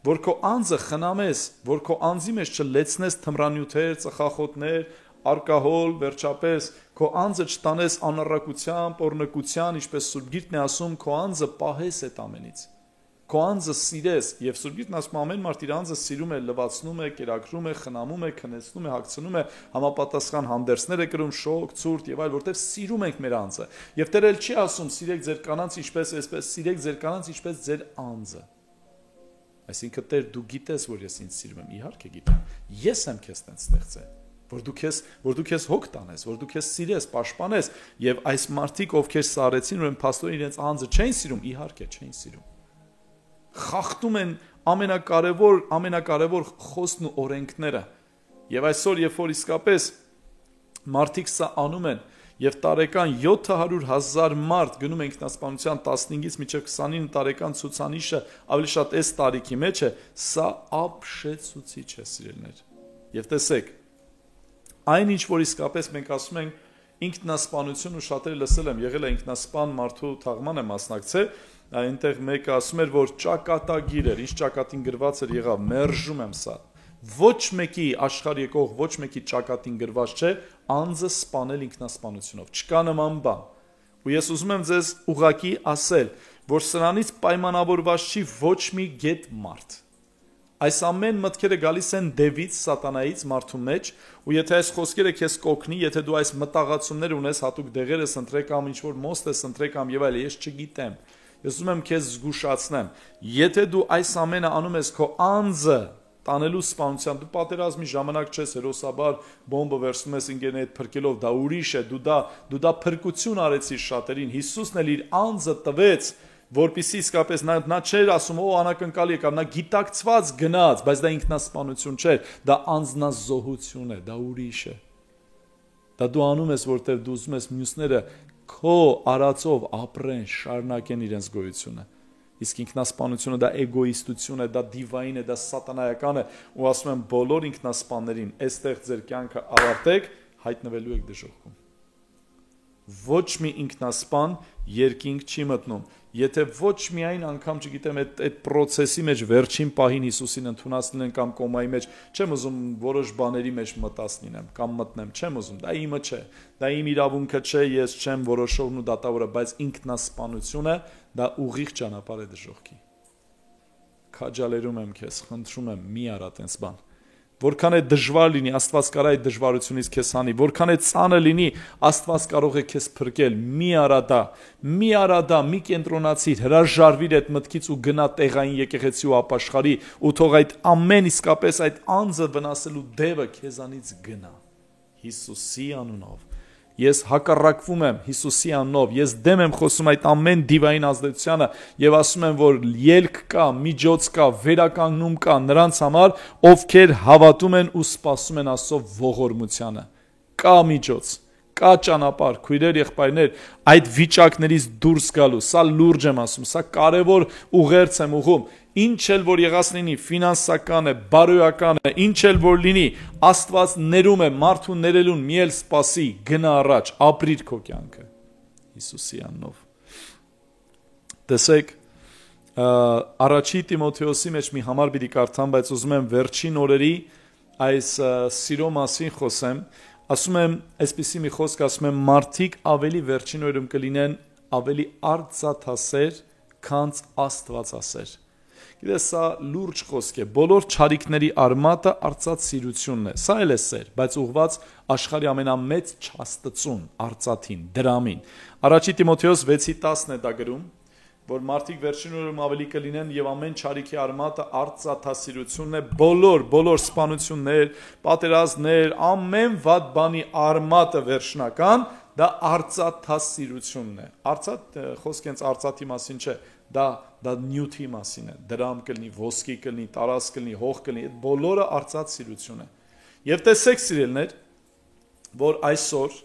որ քո անձը խնամես, որ քո անձի մեջ չլեցնես թմրանյութեր, ծխախոտներ, ալկոհոլ, վերջապես քո անձը չտանես անառակության, պոռնկության, ինչպես Սուրբ Գիրքն է ասում, քո անձը պահես այդ ամենից։ Քո անձը սիրես, եւ Սուրբ Գիրքն ասում ամեն մարդ իր անձը սիրում է, լվացնում է, կերակրում է, խնամում է, քնեցնում է, հագցնում է, համապատասխան հանդերձներ է կրում, շոգ, ցուրտ եւ այլ, որտեղ սիրում ենք մեր անձը։ Եվ Տերը չի ասում սիրեք ձեր կանանց ինչպես այսպես, սիրեք ձեր կանանց ինչպես ձեր անձը։ Այսինքն Տեր դու գիտես, որ ես ինձ սիրում եմ, իհարկե գիտեմ։ Ես եմ քեզ տենց ստեղծել։ որ դու քեզ հոգ տանես, որ դու քեզ սիրես, պաշտպանես, եւ այս մարդիկ, ովքեր սա արեցին, ուրեմն փաստորեն իրենց անձը չէին սիրում, իհարկե չէին սիրում։ Խախտում են ամենակարևոր խոսքն ու օրենքները։ Եվ այսօր, երբ որ իսկապես մարդիկ սա անում են, եւ տարեկան 700,000 մարդ գնում է ինքնասպանության 15-ից մինչև 29 տարեկան ցուցանիշը ավելի շատ այս տարիքի մեջ է, սա ապշեցուցիչ է, սիրելիներ։ Եվ տեսեք, այնինչ որ իսկապես մենք ասում ենք ինքնասպանություն, ու շատերը լսել եմ, եղել է ինքնասպան մարդու թաղման է մասնակցել, այնտեղ մեկը ասում էր, որ ճակատագիր էր, ինչ ճակատին գրված էր, եղավ, մերժում եմ սա։ Ոչ մեկի աշխարհ եկող ոչ մեկի ճակատին գրված չէ անձը սպանել ինքնասպանությունով, չկա նման բան։ Ու ես ուզում եմ ձեզ ուղղակի ասել, որ սրանից պայմանավորված չի ոչ մի գետ մարդ։ Այս ամեն մտքերը գալիս են դևից, սատանայից մարդու մեջ, ու եթե այս խոսքերը քեզ կօգնի, եթե դու այս մտաղացումներ ունես, հատուկ դեղեր ես ընտրել կամ ինչ-որ մոստ ես ընտրել կամ եւ այլ, ես չգիտեմ։ Ես ուզում եմ քեզ զգուշացնեմ, եթե դու այս ամենը անում ես քո անձը տանելու սպանության, դու պատերազմի ժամանակ չես հերոսաբար բոմբը վերցնում ես ինգենի հետ փրկելով, դա ուրիշ է, դու դա փրկություն արեցիր շատերին, Հիսուսն էլ իր անձը տվեց, որպեսզի իսկապես նա չէր ասում, անակնկալի է, կամ նա գիտակցված գնաց, բայց դա ինքնասպանություն չէր, դա անձնազոհություն է, դա ուրիշ է։ Դա դու անում ես, որտեղ դու ուզում ես մյուսները քո արածով ապրեն, շարունակեն իրենց գոյությունը։ Իսկ ինքնասպանությունը դա էգոիստություն է, դա դիվային է, դա սատանայական է, ու ասում եմ բոլոր ինքնասպաններին, այստեղ ձեր կյանքը ավարտեք, հայտնվելու եք դժոխքում։ Ոչ մի ինքնասպան երկինք չի մտնում, եթե ոչ միայն անգամ, չգիտեմ, այդ process-ի մեջ վերջին պահին Հիսուսին ընդունացնեն են կամ կոմայի մեջ, չեմ ուզում որոշ բաների մեջ մտածնեմ կամ մտնեմ, չեմ ուզում, դա իմը չէ, դա իմ իրավունքը չէ, ես չեմ որոշողն ու դատավորը, բայց ինքնասպանությունը դա ուղիղ ճանապարհ է դժոխքի։ Քաջալերում եմ քեզ, խնդրում եմ, մի արա տենց բան։ Որքան է դժվար լինի, Աստված կարող է այդ դժվարությունից քեզ հանի, որքան է ծանր լինի, Աստված կարող է քեզ փրկել, մի արա դա, մի կենտրոնացիր, հրաժարվիր այդ մտքից ու գնա տեղային եկեղեցի ու ապաշխարի, ու թող այդ ամեն իսկապես այդ անձը վնասելու դևը քեզանից գնա, Հիսուսի անունով։ Ես հակառակվում եմ Հիսուսի անունով, ես դեմ եմ խոսում այդ ամեն դիվային ազդեցությանը եւ ասում եմ, որ ելք կա, միջոց կա, վերականգնում կա նրանց համար, ովքեր հավատում են ու սպասում են Աստծո ողորմությանը։ Կա միջոց, կա ճանապարհ, քույրեր, եղբայրներ, այդ վիճակներից դուրս գալու, սա լուրջ եմ ասում, սա կարևոր ուղերձ եմ ուղում, ինչ էլ որ եղած լինի, ֆինանսական է, բարոյական է, ինչ էլ որ լինի, Աստված ներում է, մարդու ներելուն մի էլ սպասի, գնա առաջ, ապրիր քո կյանքը, Հիսուսի անունով։ Տեսեք, առաջի Տիմոթեոսի մեջ մի համար պիտի կարդամ, բայց ուզում եմ վերջին օրերի այս սիրո մասին խոսեմ, ասում եմ, այսպիսի մի խոսք ասում եմ, մարդիկ ավելի վերջին օրերում կլինեն ավելի արծաթասեր, քան աստվածասեր։ Գիտես, սա լուրջ խոսք է, բոլոր չարիքների արմատը արծաթ սիրությունն է, սա էլ է սեր, բայց ուղված աշխարհի ամենամեծ չաստծուն, արծաթին, դրամին։ Առաջի Տիմոթեոս 6:10 է դա գրում, որ մարդիկ վերջին օրերում ավելի կլինեն եւ ամեն չարիքի արմատը արծաթասիրությունն է, բոլոր սպանություններ, պատերազմներ, ամեն վատ բանի արմատը վերջնական, դա արծաթասիրությունն է։ Արծաթ խոսք հենց արծաթի մասին չէ, դա նյութի մասին է, դրամ կլինի, ոսկի կլինի, տարազ կլինի, հող կլինի, այդ բոլորը արծաթ սիրություն է։ Եվ տեսեք սիրելիներ, որ այսօր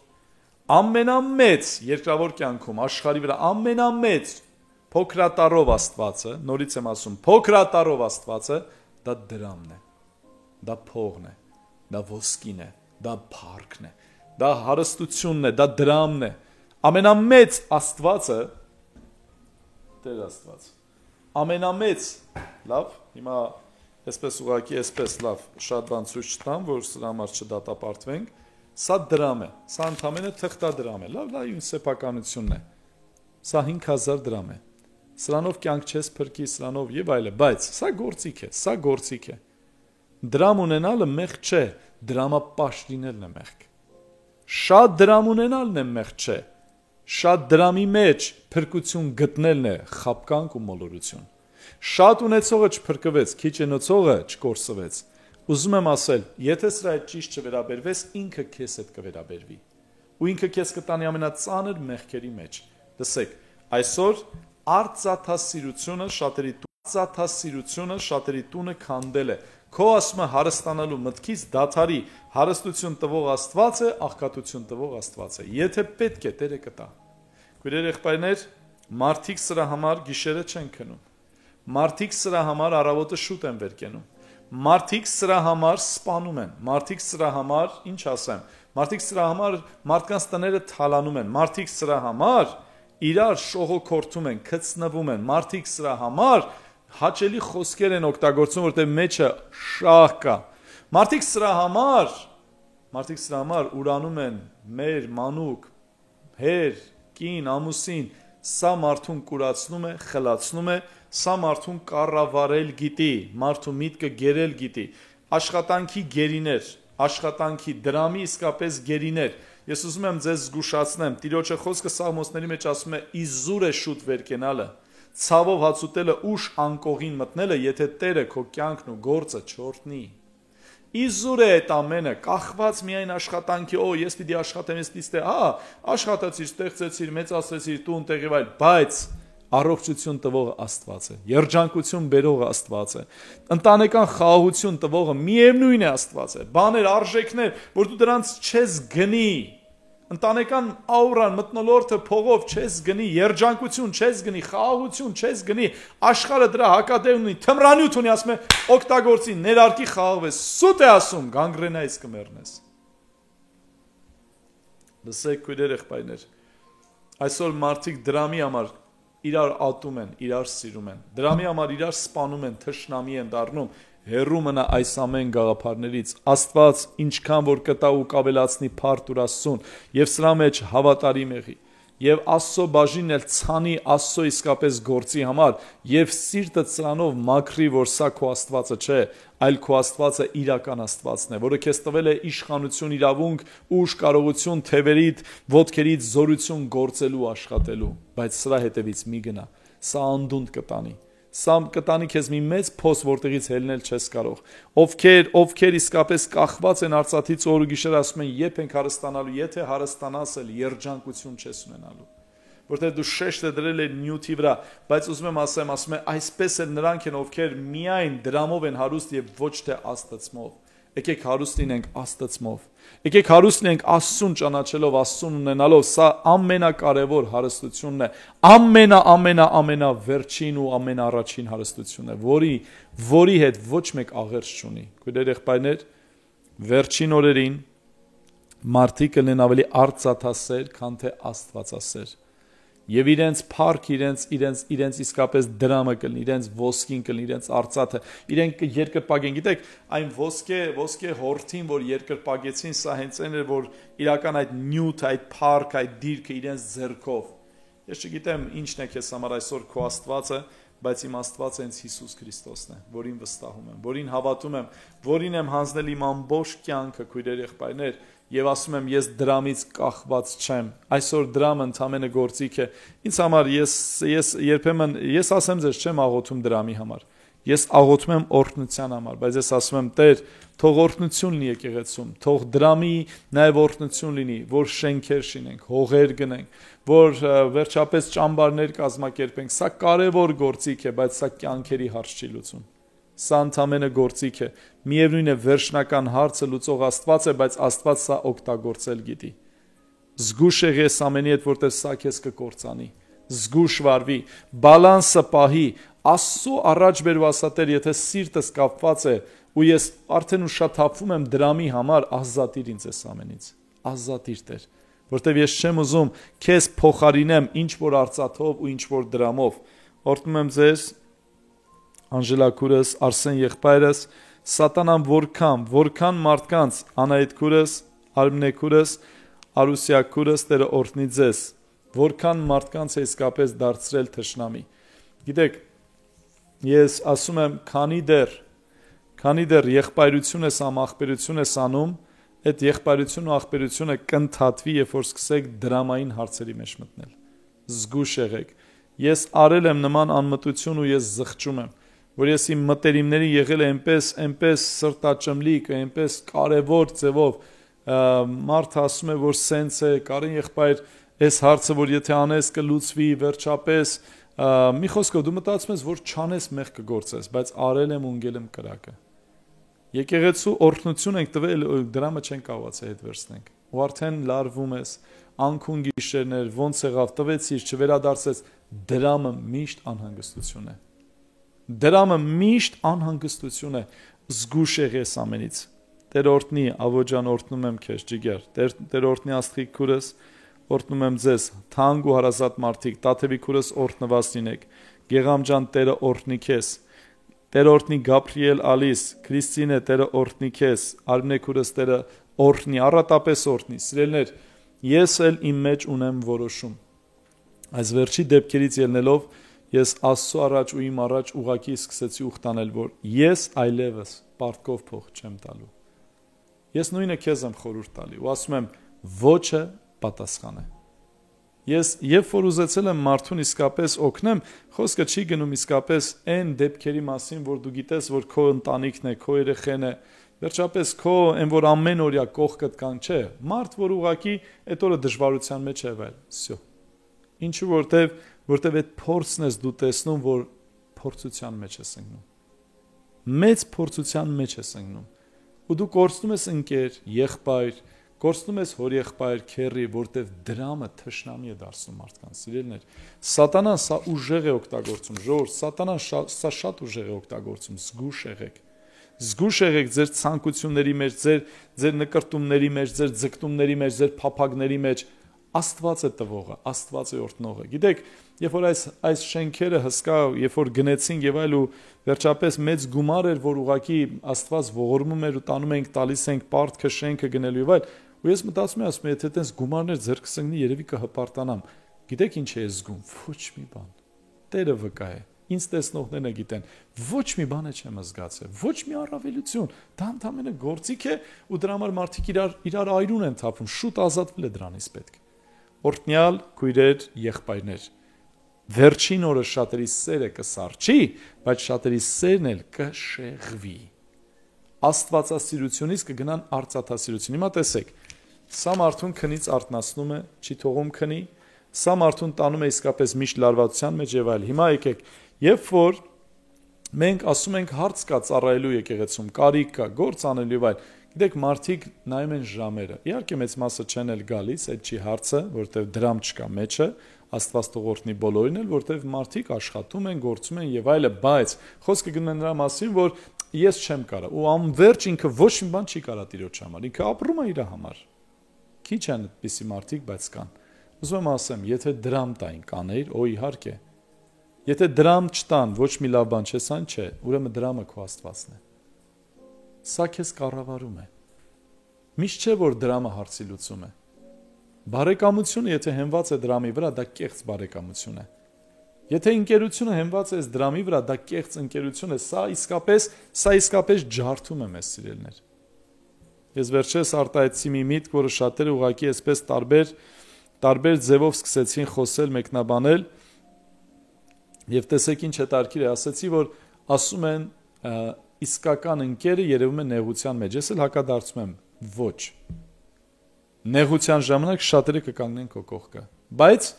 ամենամեծ երկրավոր կյանքում աշխարհի վրա ամենամեծ փոքրատարով Աստվածը, նորից եմ ասում, փոքրատարով Աստվածը, դա դրամն է, դա փողն է, դա ոսկին է, դա փառքն է, դա հարստությունն է, դա դրամն է։ Ամենամեծ Աստվածը, Տեր Աստված, ամենամեծ, լավ, հիմա այսպես ուղղակի, այսպես լավ, շատ բան ցույց չտամ, որ սրա համար չդատապարտվենք, սա դրամ է, սա ընդամենը թղթադրամ է, լավ, իմ սեփականությունն է, սա 5000 դրամ է, սրանով կյանք չես փրկի, սրանով եւ այլը, բայց սա գործիք է, դրամ ունենալը մեղք չէ, դրամը պաշտինելն է մեղք, շատ դրամ ունենալն է մեղք չէ, շատ դրամի մեջ փրկություն գտնելն է խաբկանք ու մոլորություն, շատ ունեցողը չփրկվեց, քիչ ունեցողը չկորսվեց, ուզում եմ ասել, եթե սրա այդ ճիշտ չվերաբերվես, ինքը քեզ հետ կվերաբերվի։ Ու ինքը քեզ կտանի ամենածանր մեղքերի մեջ։ Լսեք, այսօր արծաթասիրությունը շատերի տունը քանդել է։ Քո ասումը հարստանալու մտքից դաթարի հարստություն տվող Աստված է, աղքատություն տվող Աստված է։ Եթե պետք է, Տերը կտա։ Քույրեր եղբայրներ, մարդիկ սրա համար գիշերը չեն քնում։ Մարդիկ սրա համար առավոտը շուտ են վեր կենում։ Մարդիկ սրա համար սպանում են, մարդիկ սրա համար, ինչ ասեմ, մարդիկ սրա համար մարդկանց տները թալանում են, մարդիկ սրա համար իրար շողոքորթում են, քծնվում են, մարդիկ սրա համար հաճելի խոսքեր են օգտագործում, որտեղ մեջը շահ կա, մարդիկ սրա համար ուրանում են մեր մանուկ, հեր, կին, ամուսին, սա մարդուն կուրացնում է, խլացնում է, սա մարդուն կառավարել գիտի, մարդու միտքը գերել գիտի, աշխատանքի գերիներ, աշխատանքի դրամի իսկապես գերիներ, ես ուզում եմ ձեզ զգուշացնեմ, Տիրոջը խոսքը Սաղմոսների մեջ ասում է իզուր է շուտ վեր կենալը, ցավով հացուտելը ուշ անկողին մտնելը, եթե Տերը քո կյանքն ու գործը չորտնի, իզուր է այդ ամենը, կախված միայն աշխատանքի, ես պիտի աշխատեմ, ես պիտի աշխատացիր, ստեղծեցիր, մեծացրեցիր, տուն տեղի այլ, բայց առողջություն տվողը Աստված է, երջանկություն բերողը Աստված է, ընտանեկան խաղաղություն տվողը միևնույն է Աստված է, բաներ, արժեքներ, որ դու դրանց չես գնի, ընտանեկան աուրան, մթնոլորտը փողով չես գնի, երջանկություն չես գնի, խաղաղություն չես գնի, աշխարհը դրա հակադեմ ունի, թմրանյութ ունի, ասում է, օգտագործի, ներարկի խաղաղվես, սուտ է ասում, գանգրենայից կմեռնես։ Լսեք, քույրեր եղբայրներ, այսօր մարդիկ դրամի համար իրար ատում են, իրար սիրում են, դրամի համար իրար սպանում են, թշնամի են դառնում, հեռու մնա այս ամեն գաղափարներից, Աստված ինչքան որ կտա ու կավելացնի փառք Աստծուն, եւ սրա մեջ հավատարիմ եղի, եւ Աստծո բաժինն էլ ցանի Աստծո իսկապես գործի համար, եւ սիրտը ծրանով մաքրի, որ սա քո Աստվածը չէ, այլ քո Աստվածը իրական Աստվածն է, որը քեզ տվել է իշխանություն, իրավունք, ուժ, կարողություն, թևերիդ, ոտքերից զորություն գործելու, աշխատելու, բայց սրա հետևից մի գնա, սա անդունդ կտանի, սա կտանի քեզ մի մեծ փոս, որտեղից ելնել չես կարող, ովքեր իսկապես կախված են արծաթից օր ու գիշեր, ասում են, երբ ենք հարստանալու, եթե հարստանաս էլ երջանկություն չես ունենալու, որտեղ դու շեշտը դրել ես նյութի վրա, բայց ուզում եմ ասում է, այսպես էլ նրանք են, ովքեր միայն դրամով են հարուստ եւ ոչ թե աստծմով։ Եկեք հարուստ լինենք աստծմով։ Եկեք հարուստ լինենք Աստծուն ճանաչելով, Աստծուն ունենալով, սա ամենակարևոր հարստությունն է, ամենավերջին ու ամենաառաջին հարստությունն է, որի հետ ոչ մեկ աղերս չունի։ Քույրեր եղբայրներ, վերջին օրերին մարդիկ կլինեն ավելի արծաթասեր, քան թե աստվածասեր։ Եվ իրենց փառք, իրենց իսկապես դրամը կլինի, իրենց ոսկին կլինի, իրենց արծաթը, իրենք երկրպագեն, գիտեք, այն ոսկե հորթին, որ երկրպագեցին, սա հենց այն էր, որ իրական այդ նյութ, այդ փառք, այդ դիրքը իրենց ձեռքով։ Ես չգիտեմ ինչն է քեզ համար այսօր քո Աստվածը, բայց իմ Աստվածը հենց Հիսուս Քրիստոսն է, որին վստահում եմ, որին հավատում եմ, որին եմ հանձնել իմ ամբողջ կյանքը, քույրեր եղբայրներ, եւ ասում եմ, ես դրամից կախված չեմ։ Այսօր դրամը ընդամենը գործիք է։ Ինձ համար ես երբեմն ասեմ ձեզ, չեմ աղոթում դրամի համար։ Ես աղոթում եմ օրհնության համար, բայց ես ասում եմ, Տեր, թող օրհնություն լինի եկեղեցում, թող դրամի նաև օրհնություն լինի, որ շենքեր շինենք, հողեր գնենք, որ վերջապես ճամբարներ կազմակերպենք։ Սա կարևոր գործիք է, բայց սա կյանքերի հարց չի լուծում։ Սա ընդամենը գործիք է։ Միևնույն է, վերջնական հարցը լուծող Աստված է, բայց Աստված սա օգտագործել գիտի։ Զգուշ եղես ամենի հետ, որտեղ սա քեզ կկործանի։ Զգուշ վարվի, բալանսը պահի, Աստծո առաջ բերու ասա, Տեր, եթե սիրտս կապված է ու ես արդեն ուշաթափվում եմ դրամի համար, ազատիր ինձ այս ամենից։ Ազատիր, Տեր, որտեղ ես չեմ ուզում քեզ փոխարինեմ ինչ որ արծաթով ու ինչ որ դրամով։ Օրհնում եմ ձեզ, Անժելա քուրս, Արսեն եղբայրս, Սատանան որքան մարդկանց, Անահիտ քուրս, Արմնե քուրս, Արուսիա քուրս, Տերը օրհնի ձեզ, որքան մարդկանց է իսկապես դարձրել թշնամի։ Գիտեք, ես ասում եմ, քանի դեռ եղբայրություն ես անում, աղբերություն ես անում, այդ եղբայրությունն ու աղբերությունը կընդհատվի, երբ որ սկսեք դրամային հարցերի մեջ մտնել։ Զգուշ եղեք։ Ես արել եմ նման անմտություն ու ես զղջում եմ, որ ես իմ մտերիմների եղել է այնպես սրտաճմլիկ, այնպես կարևոր ձևով, մարդ ասում է, որ սենց է, Կարեն եղբայր, այս հարցը, որ եթե անես կլուծվի, վերջապես, մի խոսքով դու մտածում ես, որ չանես մեղ կգործես, բայց արել եմ ու ընկել եմ կրակը։ Եկեղեցու օրհնություն ենք տվել, դրամը չենք կարողացել հետ վերցնենք։ Ու արդեն լարվում ես, անքուն գիշերներ, ոնց եղավ, տվեցիր, չվերադարձես, դրամը միշտ անհանգստություն է։ Դրամը միշտ անհանգստություն է, զգուշ եղես ամենից։ Տեր օրհնի, Ավոջան, օրհնում եմ քեզ, ջիգեր։ Տեր օրհնի Աստղիկ քուրս, օրհնում եմ ձեզ, թանկ ու հարազատ մարդիկ, Տաթևի քուրս օրհնված լինեք։ Գեգամ ջան, Տերը օրհնի քեզ։ Տեր օրհնի Գաբրիել Ալիս, Քրիստինե, Տերը օրհնի քեզ, Արմնե քուրս Տերը օրհնի, առատապես օրհնի։ Սիրելիներ, ես էլ իմ մեջ ունեմ որոշում։ Այս վերջի դեպքերից ելնելով ես Աստծո առաջ ու իմ առաջ ուղակի սկսեցի ուխտանել, որ ես այլևս պարտքով փող չեմ տալու։ Ես նույնը քեզ եմ խորհուրդ տալի ու ասում եմ, ոչը պատասխան է։ Ես երբ որ ուզեցել եմ մարդուն իսկապես օգնեմ, խոսքը չի գնում իսկապես այն դեպքերի մասին, որ դու գիտես, որ քո ընտանիքն է, քո երեխեն է, վերջապես քո այն որ ամեն օրյա կողքդ կան, չէ, մարդ որ ուղակի այդ օրը դժվարության մեջ է վել, всё։ Ինչու որտեվ այդ փորձն ես դու տեսնում, որ փորձության մեջ ես ընկնում։ Մեծ փորձության մեջ ես ընկնում։ Ու դու կորցնում ես ընկեր, եղբայր, կորցնում ես հորեղբայր, քեռի, որտեվ դրամը թշնամի է դարձնում մարդկանց, սիրելիներ։ Սատանան սա ուժեղ է օգտագործում, ժողովուրդ, սատանան սա շատ ուժեղ է օգտագործում, զգուշ եղեք։ Զգուշ եղեք ձեր ցանկությունների մեջ, ձեր նկրտումների մեջ, ձեր ձգտումների մեջ, ձեր փափագների մեջ։ Աստված է տվողը, Աստված է օրհնողը։ Գիտեք, երբ որ այս շենքերը հսկա, երբ որ գնեցինք եւ այլ ու վերջապես մեծ գումար էր, որ ուղակի Աստված ողորմում էր ու տանում ենք, տալիս ենք պարտքը շենքը գնելու եւ այլ, ու ես մտածում եմ, ասում եմ, եթե այդպես գումարներ ձեռքս ընկնի, երևի կհպարտանամ։ Գիտեք ինչ է զգում, ոչ մի բան։ Տերը վկա է, ինձ տեսնողներն գիտեն, ոչ մի բան չեմ զգացել, ոչ մի առավելություն, դա ընդամենը գործիք է ու դրա համար մարդիկ իրար այրուն են թափում, շուտ ազատվել է դրանից պետք։ Օրհնյալ քույրեր, եղբայրներ, վերջին օրը շատերի սերը կսարճի, բայց շատերի սերն էլ կշեղվի։ Աստվածասիրությունից կգնան արծաթասիրություն։ Հիմա տեսեք, սա մարդուն քնից արթնացնում է, չի թողում քնի, սա մարդուն տանում է իսկապես միշտ լարվածության մեջ եւ այլ։ Հիմա եկեք, երբ որ մենք ասում ենք հարց կա ծառայելու եկեղեցում, կարիք կա, գործ անելու եւ այլ, գիտեք, մարդիկ նայում են ժամերը։ Իհարկե մեծ մասը չեն էլ գալիս, այդ չի հարցը, որտեվ դրամ չկա մեջը, Աստված թող օրհնի բոլորին էլ, որտեվ մարդիկ աշխատում են, գործում են եւ այլը, բայց խոսքը գնում է նրա մասին, որ ես չեմ կարա ու անverջ ինքը ոչ մի բան չի կարա տիրոջ համար, ինքը ապրում է իր համար։ Քիչ են այդպիսի մարդիկ, բայց կան։ Ուզում եմ ասեմ, եթե դրամ տային կանեիր, օ իհարկե։ Եթե դրամ չտան, ոչ մի լավ բան չես ան, չէ, ուրեմն դրամը քո Աստվածն է։ Սա քեզ կառավարում է։ Միշտ չէ որ դրամը հարցի լուծում է։ Բարեկամությունը եթե հենված է դրամի վրա, դա կեղծ բարեկամություն է։ Եթե ընկերությունը հենված է դրամի վրա, դա կեղծ ընկերություն է, սա իսկապես ջարդում է մեզ, սիրելիներ։ Ես վերջերս արտահայտեցի մի միտք, որը շատերը ուղղակի այսպես տարբեր ձևով սկսեցին խոսել, մեկնաբանել, եւ տեսեք ինչ հետաքրքիր է, ասացի, որ ասում են իսկական ընկերը երևում է նեղության մեջ։ Ես էլ հակադարձում եմ, ոչ։ Նեղության ժամանակ շատերը կկանգնեն քո կողքը, բայց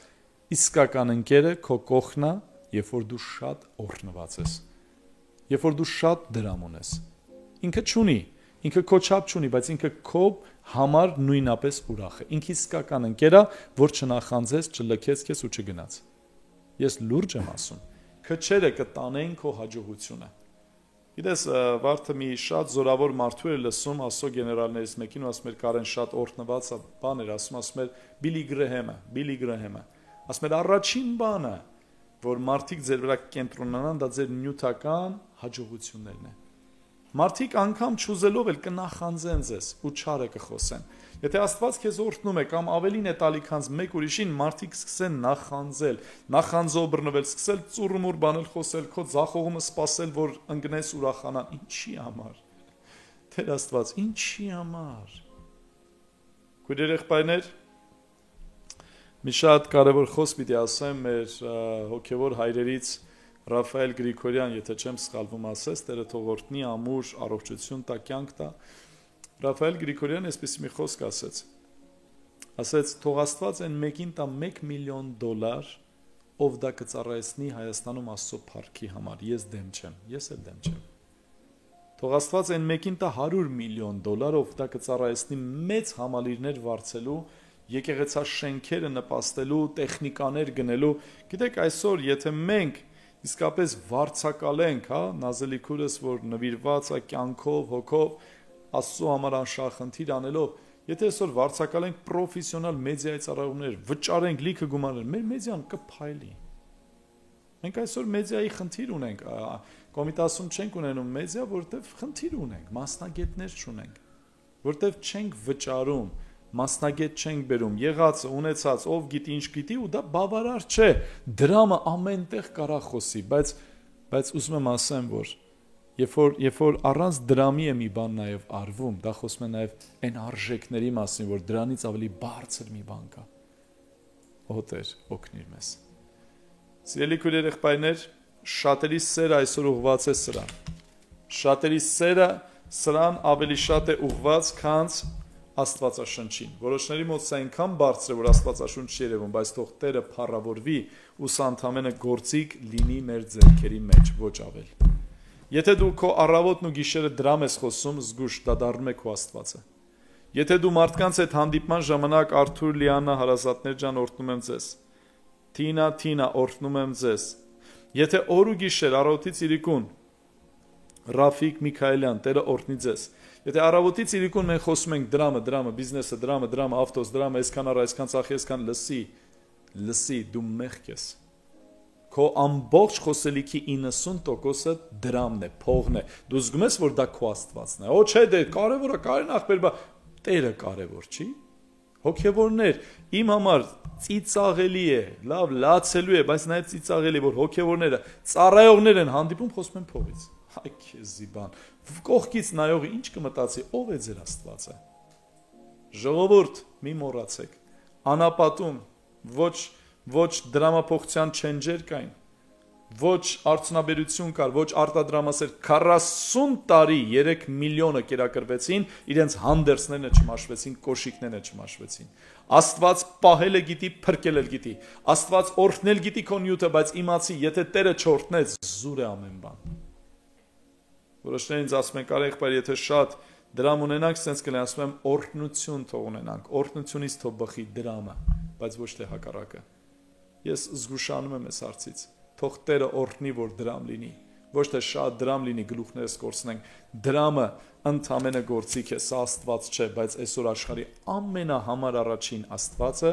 իսկական ընկերը քո կողքն է, երբ որ դու շատ օրհնված ես, երբ որ դու շատ դրամ ունես։ Ինքը չունի, ինքը քո չափ չունի, բայց ինքը քո համար նույնապես ուրախ է։ Ինքը իսկական ընկեր է, որ չնախանձեց, չլքեց քեզ ու չգնաց։ Ես լուրջ եմ ասում, քչերը կտանեն քո հաջողությունը։ Գիտես, վարդը մի շատ զորավոր մարդու էր լսում Աստծո գեներալներից մեկին ու ասում էր Կարեն շատ օրհնված բան էր ասում էր Բիլի Գրեհեմը ասում էր առաջին բանը որ մարդիկ ձեր վրա կենտրոնանան դա ձեր նյութական հաջողություններն է մարդիկ անգամ չուզելով էլ կնախանձեն ձեզ ու չարը կխոսեն եթե Աստված քեզ օրհնում է կամ ավելին է տալի քան մեկ ուրիշին մարդիկ սկսեն նախանձել նախանձով բռնվել սկսել ծուռմուռ բանել խոսել քո ձախողումը սпасել որ ընկնես ուրախանան ինչի համար Տեր Աստված ինչի համար Քույրեր եղբայրներ մի շատ կարևոր խոսք պիտի ասեմ մեր հոգևոր հայրերից Ռաֆայել Գրիգորյան, եթե չեմ սխալվում, ասեց, Տերը թող օրհնի, ամուր, առողջություն տա, կյանք տա։ Ռաֆայել Գրիգորյան այսպես մի խոսք ասեց, թող Աստված այն մեկին տա $1 միլիոն, ով դա կծառայեցնի Հայաստանում Աստծո փառքի համար։ Ես դեմ չեմ, ես էլ դեմ չեմ։ Թող Աստված այն մեկին տա $100 միլիոն, ով դա կծառայեցնի մեծ համալիրներ վարձելու, եկեղեցաշենքերը նպաստելու, տեխնիկաներ գնելու։ Գիտեք, այսօր եթե մենք իսկապես վարձակալենք, Նազելի քուրս, որ նվիրված է կյանքով, հոգով, Աստծո համար անշահախնդիր անելով, եթե այսօր վարձակալենք պրոֆեսիոնալ մեդիայի ծառայողներ, վճարենք լիքը գումարներ, մեր մեդիան կփայլի։ Մենք այսօր մեդիայի խնդիր ունենք, Կոմիտասում չենք ունենում մեդիա, որտեղ խնդիր ունենք, մասնագետներ չունենք, որտեղ չենք վճարում, մասնագետ չենք բերում, եղածը, ունեցած, ով գիտի ինչ գիտի, ու դա բավարար չէ, դրամը ամենտեղ կարա խոսի, բայց ուզում եմ ասեմ, որ երբ որ առանց դրամի է մի բան նաև արվում, դա խոսում է նաև այն արժեքների մասին, որ դրանից ավելի բարձր մի բան կա։ Օտեր, օգնիր մեզ։ Սիրելի քույրեր, եղբայրներ, շատերի սերը այսօր ուղղված է սրան։ Շատերի սերը սրան ավելի շատ է ուղղված, քան Աստվածաշնչին։ Որոշների մոտ սա այնքան բարձր է, որ Աստվածաշունչ չի երևում, բայց թող Տերը փառավորվի ու սա ընդամենը գործիք լինի մեր ձեռքերի մեջ, ոչ ավել։ Եթե դու քո առավոտն ու գիշերը դրամ ես խոսում, զգուշ, դա դառնում է քո Աստվածը։ Եթե դու մարդկանց հետ հանդիպման ժամանակ Արթուր, Լիանա, հարազատներ ջան, օրհնում եմ ձեզ։ Թինա, օրհնում եմ ձեզ։ Եթե օր ու գիշեր առավոտից իրիկուն Ռաֆիկ Միքայելյան, Տերը օրհնի ձեզ։ Եթե առավոտից իրիկուն մենք խոսում ենք դրամը, բիզնեսը, դրամը, ավտոս, դրամը, այսքան առ, այսքան ծախի, այսքան լսի, դու մեղք ես։ Քո ամբողջ խոսելիքի 90%-ը դրամն է, փողն է։ Դու զգում ես, որ դա քո Աստվածն է։ Օ, չէ, դե կարևորը, կարեն ախպեր, Տերը կարևոր չի։ Հոգևորներ, իմ համար ծիծաղելի է, լավ, լացելու է, բայց նաև ծիծաղելի, որ հոգևորները, ծառայողներ են հանդիպում, խոսում են փողից։ Այ քեզի բան։ Կողքից նայողը ինչ կմտածի, ով է ձեր Աստվածը։ Ժողովուրդ, մի մոռացեք։ Անապատում ոչ դրամափոխության չենջեր կային, ոչ արդյունաբերություն կար, ոչ արտադրամասեր, 40 տարի 3 միլիոնը կերակրվեցին, իրենց հանդերձներն չմաշվեցին, կոշիկներն չմաշվեցին։ Աստված պահել է գիտի, փրկել էլ գիտի։ Աստված օրհնել գիտի քո նյութը, բայց իմացի, եթե Տերը չօրհնեց, զուր է ամեն բան։ Որոշները ինձ ասում են, կարեք բայց եթե շատ դրամ ունենանք, sense կլինի, ասում եմ, օրհնություն թող ունենանք, օրհնությունից թող բխի դրամը, բայց ոչ թե հակառակը։ Ես զգուշանում եմ այս հարցից։ Թող Տերը օրհնի, որ դրամ լինի, ոչ թե շատ դրամ լինի, գլուխներս կորցնենք։ Դրամը ընդամենը գործիք է, սա Աստված չէ, բայց այսօր աշխարհի ամենահամար առաջին Աստվածը,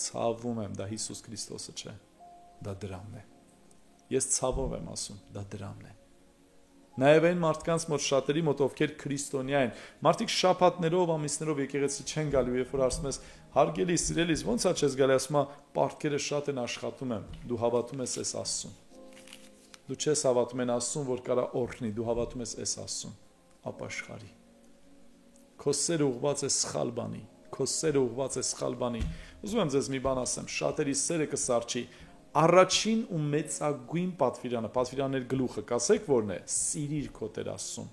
ցավում եմ, դա Հիսուս Քրիստոսը չէ, դա դրամն է։ Ես ցավով եմ ասում, դա դրամն է։ Նաև այն մարդկանց մոտ շատերի մոտ ովքեր քրիստոնյա են, մարդիկ շաբաթներով, ամիսներով եկեղեցի չեն գալու, երբ որ ասում ես, հարգելի, սիրելիս, ո՞նց է չես գալի, ասում է, պարտքերը շատ են աշխատում եմ, դու հավատում ես այս Աստծուն։ Դու չես հավատում են Աստծուն, որ կարա օրհնի, դու հավատում ես այս Աստծուն, ապաշխարի։ Քո սերը ուղղված է սխալ բանի, քո սերը ուղղված է սխալ բանի։ Ուզում եմ ձեզ մի բան ասեմ, շատերի սերը կսարճի։ Առաջին ու մեծագույն պատվիրաններ գլուխը, կասեք որն է, սիրիր քո Տեր Աստծուն,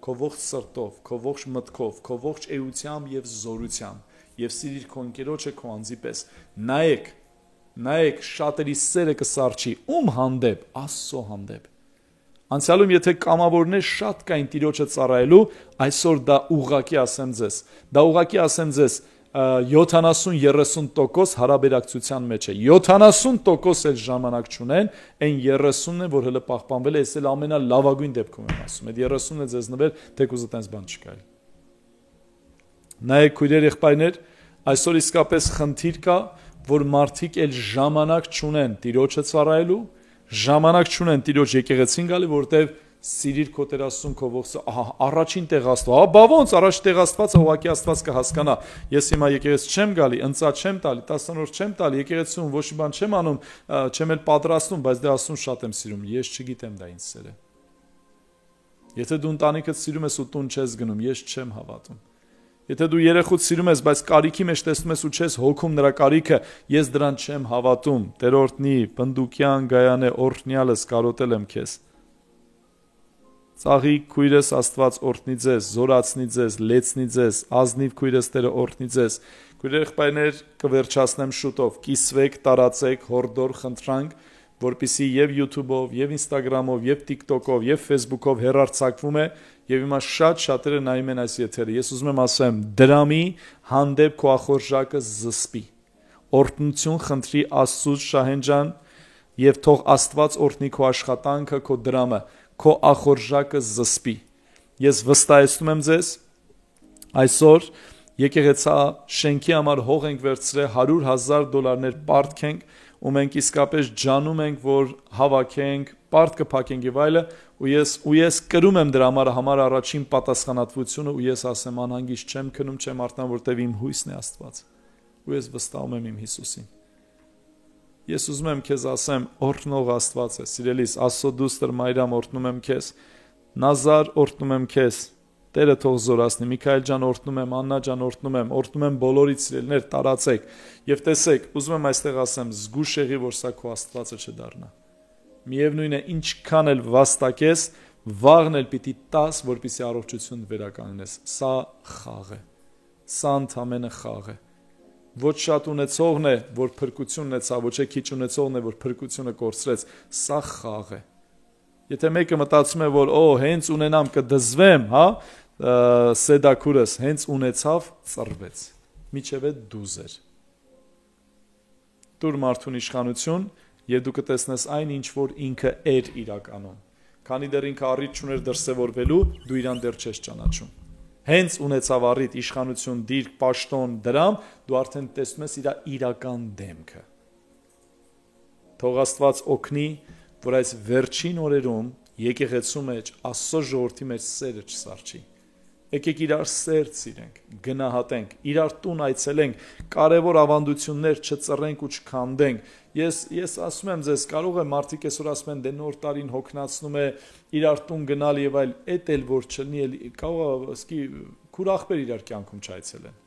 քո ողջ սրտով, քո ողջ մտքով, քո ողջ էությամբ եւ զորությամբ, եւ սիրիր քո ընկերոջը քո անձի պես։ Նայեք, շատերի սերը կսարճի, ում հանդեպ, Աստծո հանդեպ։ Անցյալում եթե կամավորներ շատ կային Տիրոջը ծառայելու, այսօր դա ուղղակի ասեմ ձեզ, 70-30% հարաբերակցության մեջ է, 70% էլ ժամանակ չունեն, այն 30-ն է, որ հələ պահպանվել է, ես էլ ամենալավագույն դեպքում եմ ասում, այդ 30-ն է ձեզ նվեր, թեկուզ այդպես բան չկա։ Նայեք քույրեր, եղբայրներ, այսօր իսկապես խնդիր կա, որ մարդիկ էլ ժամանակ չունեն Տիրոջը ծառայելու, ժամանակ չունեն Տիրոջ եկեղեցին գալու, որտեղ սիրիր քո Տեր Աստծուն քո ողջ, առաջին տեղ Աստված, բա ոնց առաջ տեղ Աստվածը ուղղակի Աստված կհասկանա։ Ես հիմա եկեղեցի չեմ գալի, ընծա չեմ տալի, 10 օր չեմ տալի, եկեղեցում ոչ մի բան չեմ անում, չեմ էլ պատրաստում, բայց դե Աստծուն շատ եմ սիրում, ես չգիտեմ դա ինձ սեր է։ Եթե դու ընտանիքդ սիրում ես ու տուն չես գնում, ես չեմ հավատում։ Եթե դու երեխուդ սիրում ես, բայց կարիքի մեջ տեսնում ես ու չես հոգում նրա կարիքը, ես դրան չեմ հավատում։ Տերորդնի, բնդուկյան գայանե օրհնյալս կարոտել եմ քեզ։ Ծաղի քույրս Աստված օրհնի ձեզ, զորացնի ձեզ, լեցնի ձեզ, ազնիվ քույրս Տերը օրհնի ձեզ։ Քույրեր, կվերջացնեմ շուտով, կիսվեք, տարածեք, հորդոր խնդրանք, որպիսի եւ YouTube-ով, եւ Instagram-ով, եւ TikTok-ով, եւ Facebook-ով հեռարձակվում է, եւ հիմա շատերը նայում են այս եթերը։ Ես ուզում եմ ասեմ, դրամի հանդեպ քո ախորժակը զսպի։ Օրհնություն խնդրի Աստծուց Շահեն, եւ թող Աստված օրհնի քո աշխատանքը, քո դրամը, քո ախորժակը զսպի։ Ես վստահեցնում եմ ձեզ, այսօր եկեղեցա շենքի համար հող ենք վերցրել $100,000 պարտք ենք, ու մենք իսկապես ջանում ենք, որ հավաքենք, պարտքը փակենք եւ այլը, ու ես կրում եմ դրա համար առաջին պատասխանատվությունը, ու ես ասեմ անհանգիստ չեմ քնում, չեմ արթնան, որտեվ իմ հույսն է Աստված, ու ես վստահում եմ իմ Հիսուսին։ Ես ուզում եմ քեզ ասեմ, օրհնող Աստված է, սիրելիս, Աստծո դուստր Մայրամ օրհնում եմ քեզ, Նազար օրհնում եմ քեզ, Տերը թող զորացնի, Միքայել ջան օրհնում եմ, Աննա ջան օրհնում եմ բոլորիդ սիրելիներ, տարածեք եւ տեսեք, ուզում եմ այստեղ ասեմ, զգուշ եղի, որ սա քո Աստվածը չդառնա։ Միևնույն է, ինչքան էլ վաստակես, վաղն էլ պիտի տաս, որպեսզի առողջություն վերականգնես։ Սա խաղ է։ Սա ընդամենը խաղ է։ Ոչ շատ ունեցողն է, որ փրկություն ունեցավ, ոչ քիչ ունեցողն է, որ փրկությունը կորցրեց, սա խաղ է։ Եթե մեկը մտածում է, որ հենց ունենամ կդզվեմ, սեդակուրս հենց ունեցավ, ծռվեց։ Միջև է դուզեր։ Դուր մարդուն իշխանություն, եւ դու կտեսնես այն, ինչ որ ինքը էր իրականում։ Քանի դեռ ինքը առիթ չուներ դրսևորվելու, դու իրան դեռ չես ճանաչում։ Հենց ունեցավ առիթ իշխանություն, դիրք, պաշտոն, դրամ, դու արդեն տեսնում ես իր իրական դեմքը։ Թող Աստված օգնի, որ այս վերջին օրերում եկեղեցու մեջ, Աստծո ժողովրդի մեջ սերը չսարճի։ Եկեք իրար սեր սիրենք, գնահատենք, իրար տուն այցելենք, կարևոր ավանդություններ չծռենք ու չքանդենք։ Ես ասում եմ ձեզ, կարող է մարդիկ այսօր ասում են, դե նոր տարին հոգնածնում է իրար տուն գնալ եւ այլ, էդ էլ որ չլինի, կարող է ասկի քուրախբեր իրար կյանքում չայցելեն։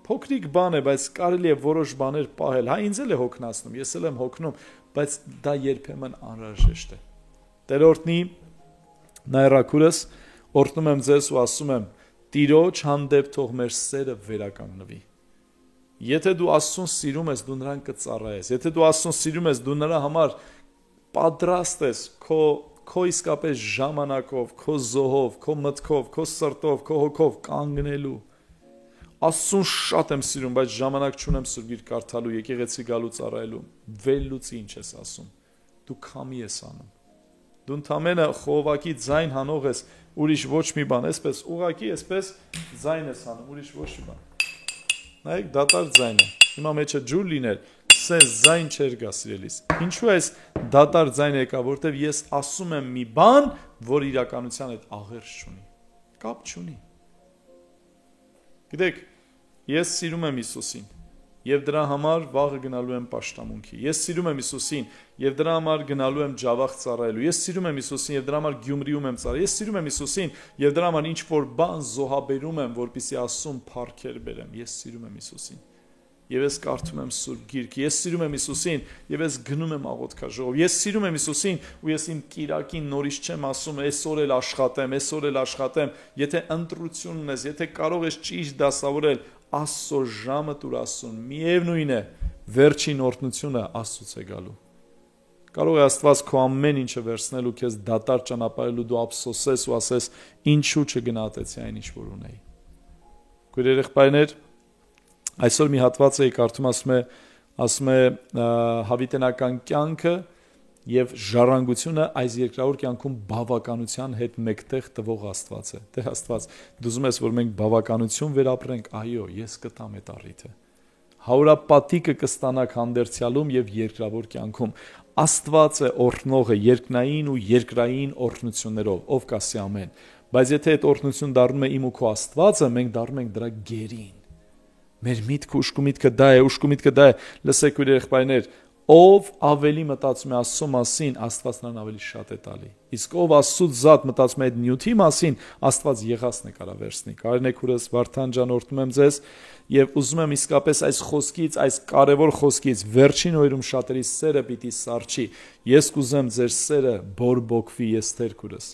Փոքրիկ բան է, բայց կարելի է որոշ բաներ պահել։ Ինձ էլ է հոգնածնում, ես էլ եմ հոգնում, բայց դա երբեմն անհրաժեշտ է։ Տերորդնի նայրակուրս օրհնում եմ ձեզ ու ասում եմ, Տիրոջ հանդեպ թող մեր սերը վերականգնվի։ Եթե դու Աստծուն սիրում ես, դու նրան կծառայես։ Եթե դու Աստծուն սիրում ես, դու նրա համար պատրաստ ես քո իսկապես ժամանակով, քո զոհով, քո մտքով, քո սրտով, քո հոգով կանգնելու։ Աստծուն շատ եմ սիրում, բայց ժամանակ չունեմ սուրբ կարդալու, եկեղեցի գալու ծառայելու։ Վելլուց ինչ ես ասում։ Դու քամի ես անում։ Դու ընդամենը խողովակի ձայն հանող ես, ուրիշ ոչ մի բան, այսպես ուղակի այսպես ձայն ես անում, ուրիշ ոչ մի բան։ Նայեք, դատարկ ձայն է։ Հիմա մեջը ջուր լիներ, սես ձայն չեր գա, սիրելիս։ Ինչու այս դատարկ ձայնը եկա, որտեվ ես ասում եմ մի բան, որ իրականության հետ աղերս չունի, կապ չունի։ Գիտեք, ես սիրում եմ Հիսուսին, եւ դրա համար վաղը գնալու եմ պաշտամունքի։ Ես սիրում եմ Հիսուսին, եւ դրա համար գնալու եմ Ջավախ ծառայելու։ Ես սիրում եմ Հիսուսին, եւ դրա համար Գյումրիում եմ ծառայել։ Ես սիրում եմ Հիսուսին, եւ դրա համար ինչ որ բան զոհաբերում եմ, որպեսզի Աստծուն փառքեր բերեմ։ Ես սիրում եմ Հիսուսին։ Եվ ես կարդում եմ Սուրբ Գիրքը։ Ես սիրում եմ Հիսուսին, եւ ես գնում եմ աղոթքաժողով։ Ես սիրում եմ Հիսուսին, ու ես իմ կիրակին նորից չեմ ասում, այսօր էլ աշխատեմ։ Եթե ընտրություն ունես, եթե կարող ես ճիշտ դասավորել, Աստծո ժամը տուր Աստծուն, միևնույն է, վերջին օրհնությունը Աստծուց է գալու։ Կարող է Աստված քո ամեն ինչը վերցնել ու քեզ դատարկ ճանապարհելու, դու ափսոսես ու ասես, ինչու չգնահատեցի այն ինչ որ ունեի։ Քույր երեխայներ, այսօր մի հատված էի կարդում, ասում է հավիտենական կյանքը եւ ժառանգությունը այս երկրավոր կյանքում բավականության հետ մեկտեղ տվող Աստված է։ Դե Աստված, դու ուզում ես որ մենք բավականություն վերապրենք, այո, ես կտամ այդ առիթը։ Հարապատիկը կստանաք հանդերձյալում եւ երկրավոր կյանքում։ Աստված է օրհնողը երկնային ու երկրային օրհնություններով, ով կասի ամեն։ Բայց եթե այդ օրհնություն դառնում է իմ ու քո Աստվածը, մենք դառնում ենք դրա գերին։ Մեր միտքը ուշքումիտքը դա է, Լսեք, երեխայներ, ով ավելի մտածում է Աստծո մասին, Աստված նրան ավելի շատ է տալի։ Իսկ ով Աստծուց զատ մտածում է այդ նյութի մասին, Աստված եղածն է կարա վերցնի։ Կարինեկ ուրս Վարդան ջան, օրհնում եմ ձեզ եւ ուզում եմ իսկապես այս խոսքից, այս կարևոր խոսքից վերջին օրերում շատերի սերը պիտի սարճի։ Ես կուզեմ ձեր սերը բորբոքվի, ես թերքուրս։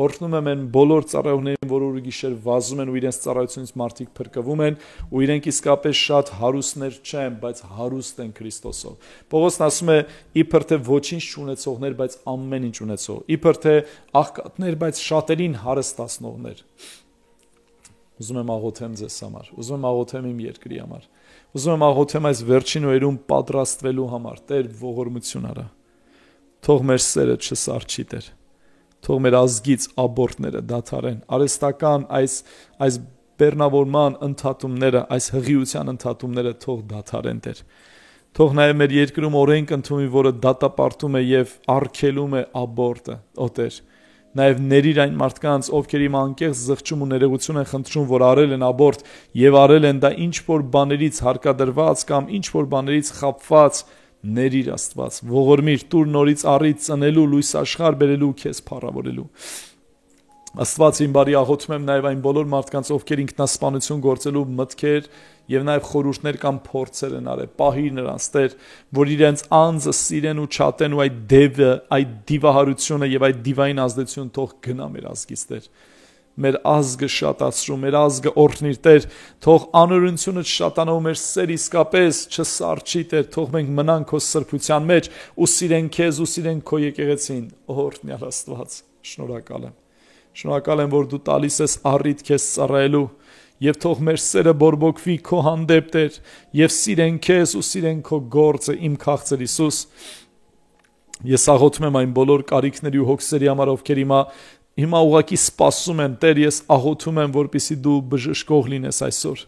Օրհնում եմ այն բոլոր ծառայողներին, որ ուր գիշեր վազում են ու իրենց ծառայությունից մարդիկ փրկվում են, ու իրենք իսկապես շատ հարուստներ չեն, բայց հարուստ են Քրիստոսով։ Պողոսն ասում է, իբր թե ոչինչ չունեցողներ, բայց ամեն ինչ ունեցող, իբր թե աղքատներ, բայց շատերին հարստացնողներ։ Ուզում եմ աղոթեմ ձեզ համար, ուզում եմ աղոթեմ իմ երկրի համար, ուզում եմ աղոթեմ այս վերջին օրերում պատրաստվելու համար, Տեր ողորմություն արա։ Թող մեր սերը չսարճի, Տեր։ Թող մեր ազգից աբորտները դադարեն, արհեստական այս բեռնավորման ընդհատումները, այս հղիության ընդհատումները թող դադարեն, Տեր։ Թող նաև մեր երկրում օրենք ընդունի, որը դատապարտում է եւ արգելում է աբորտը, ո Տեր։ Նաև ների այն մարդկանց, ովքեր իմ անկեղծ զղջում ու ներողություն են խնդրում, որ արել են աբորտ եւ արել են դա ինչ որ բաներից հարկադրված կամ ինչ որ բաներից խապված, ներիր Աստված, ողորմիր, տուր նորից առիթ ծնելու, լույս աշխարհ բերելու, քեզ փառավորելու։ Աստված իմ բարի աղոթում եմ նաև այն բոլոր մարդկանց, ովքեր ինքնասպանություն գործելու մտքեր եւ նաև խորհուրդներ կամ փորձեր են արել, պահիր նրանց, Տեր, որ իրենց անձը սիրեն ու չատեն ու այդ դևը, այդ դիվահարությունը եւ այդ դիվային ազդեցությունը թող գնա մեր ազգից, Տեր։ Մեր ազգը շատացրու, մեր ազգը օրհնիր, Տեր, թող անօրենությունը շատանա ու մեր սեր իսկապես չսարճի, Տեր, թող մենք մնանք քո սրբության մեջ ու սիրենք քեզ ու սիրենք քո եկեղեցին, օրհնյալ Աստված, շնորհակալ եմ։ Շնորհակալ եմ, որ դու տալիս ես առիթ քեզ ծառայելու եւ թող մեր սերը բորբոքվի քո հանդեպ, Տեր, եւ սիրենք քեզ ու սիրենք քո գործը, իմ քաղցր Հիսուս։ Ես աղոթում եմ այն բոլոր կարիքների ու հոգսերի համար, ովքեր Հիմա ուղղակի սպասում են, Տեր, ես աղոթում եմ, որպեսզի դու բժշկող լինես այսօր։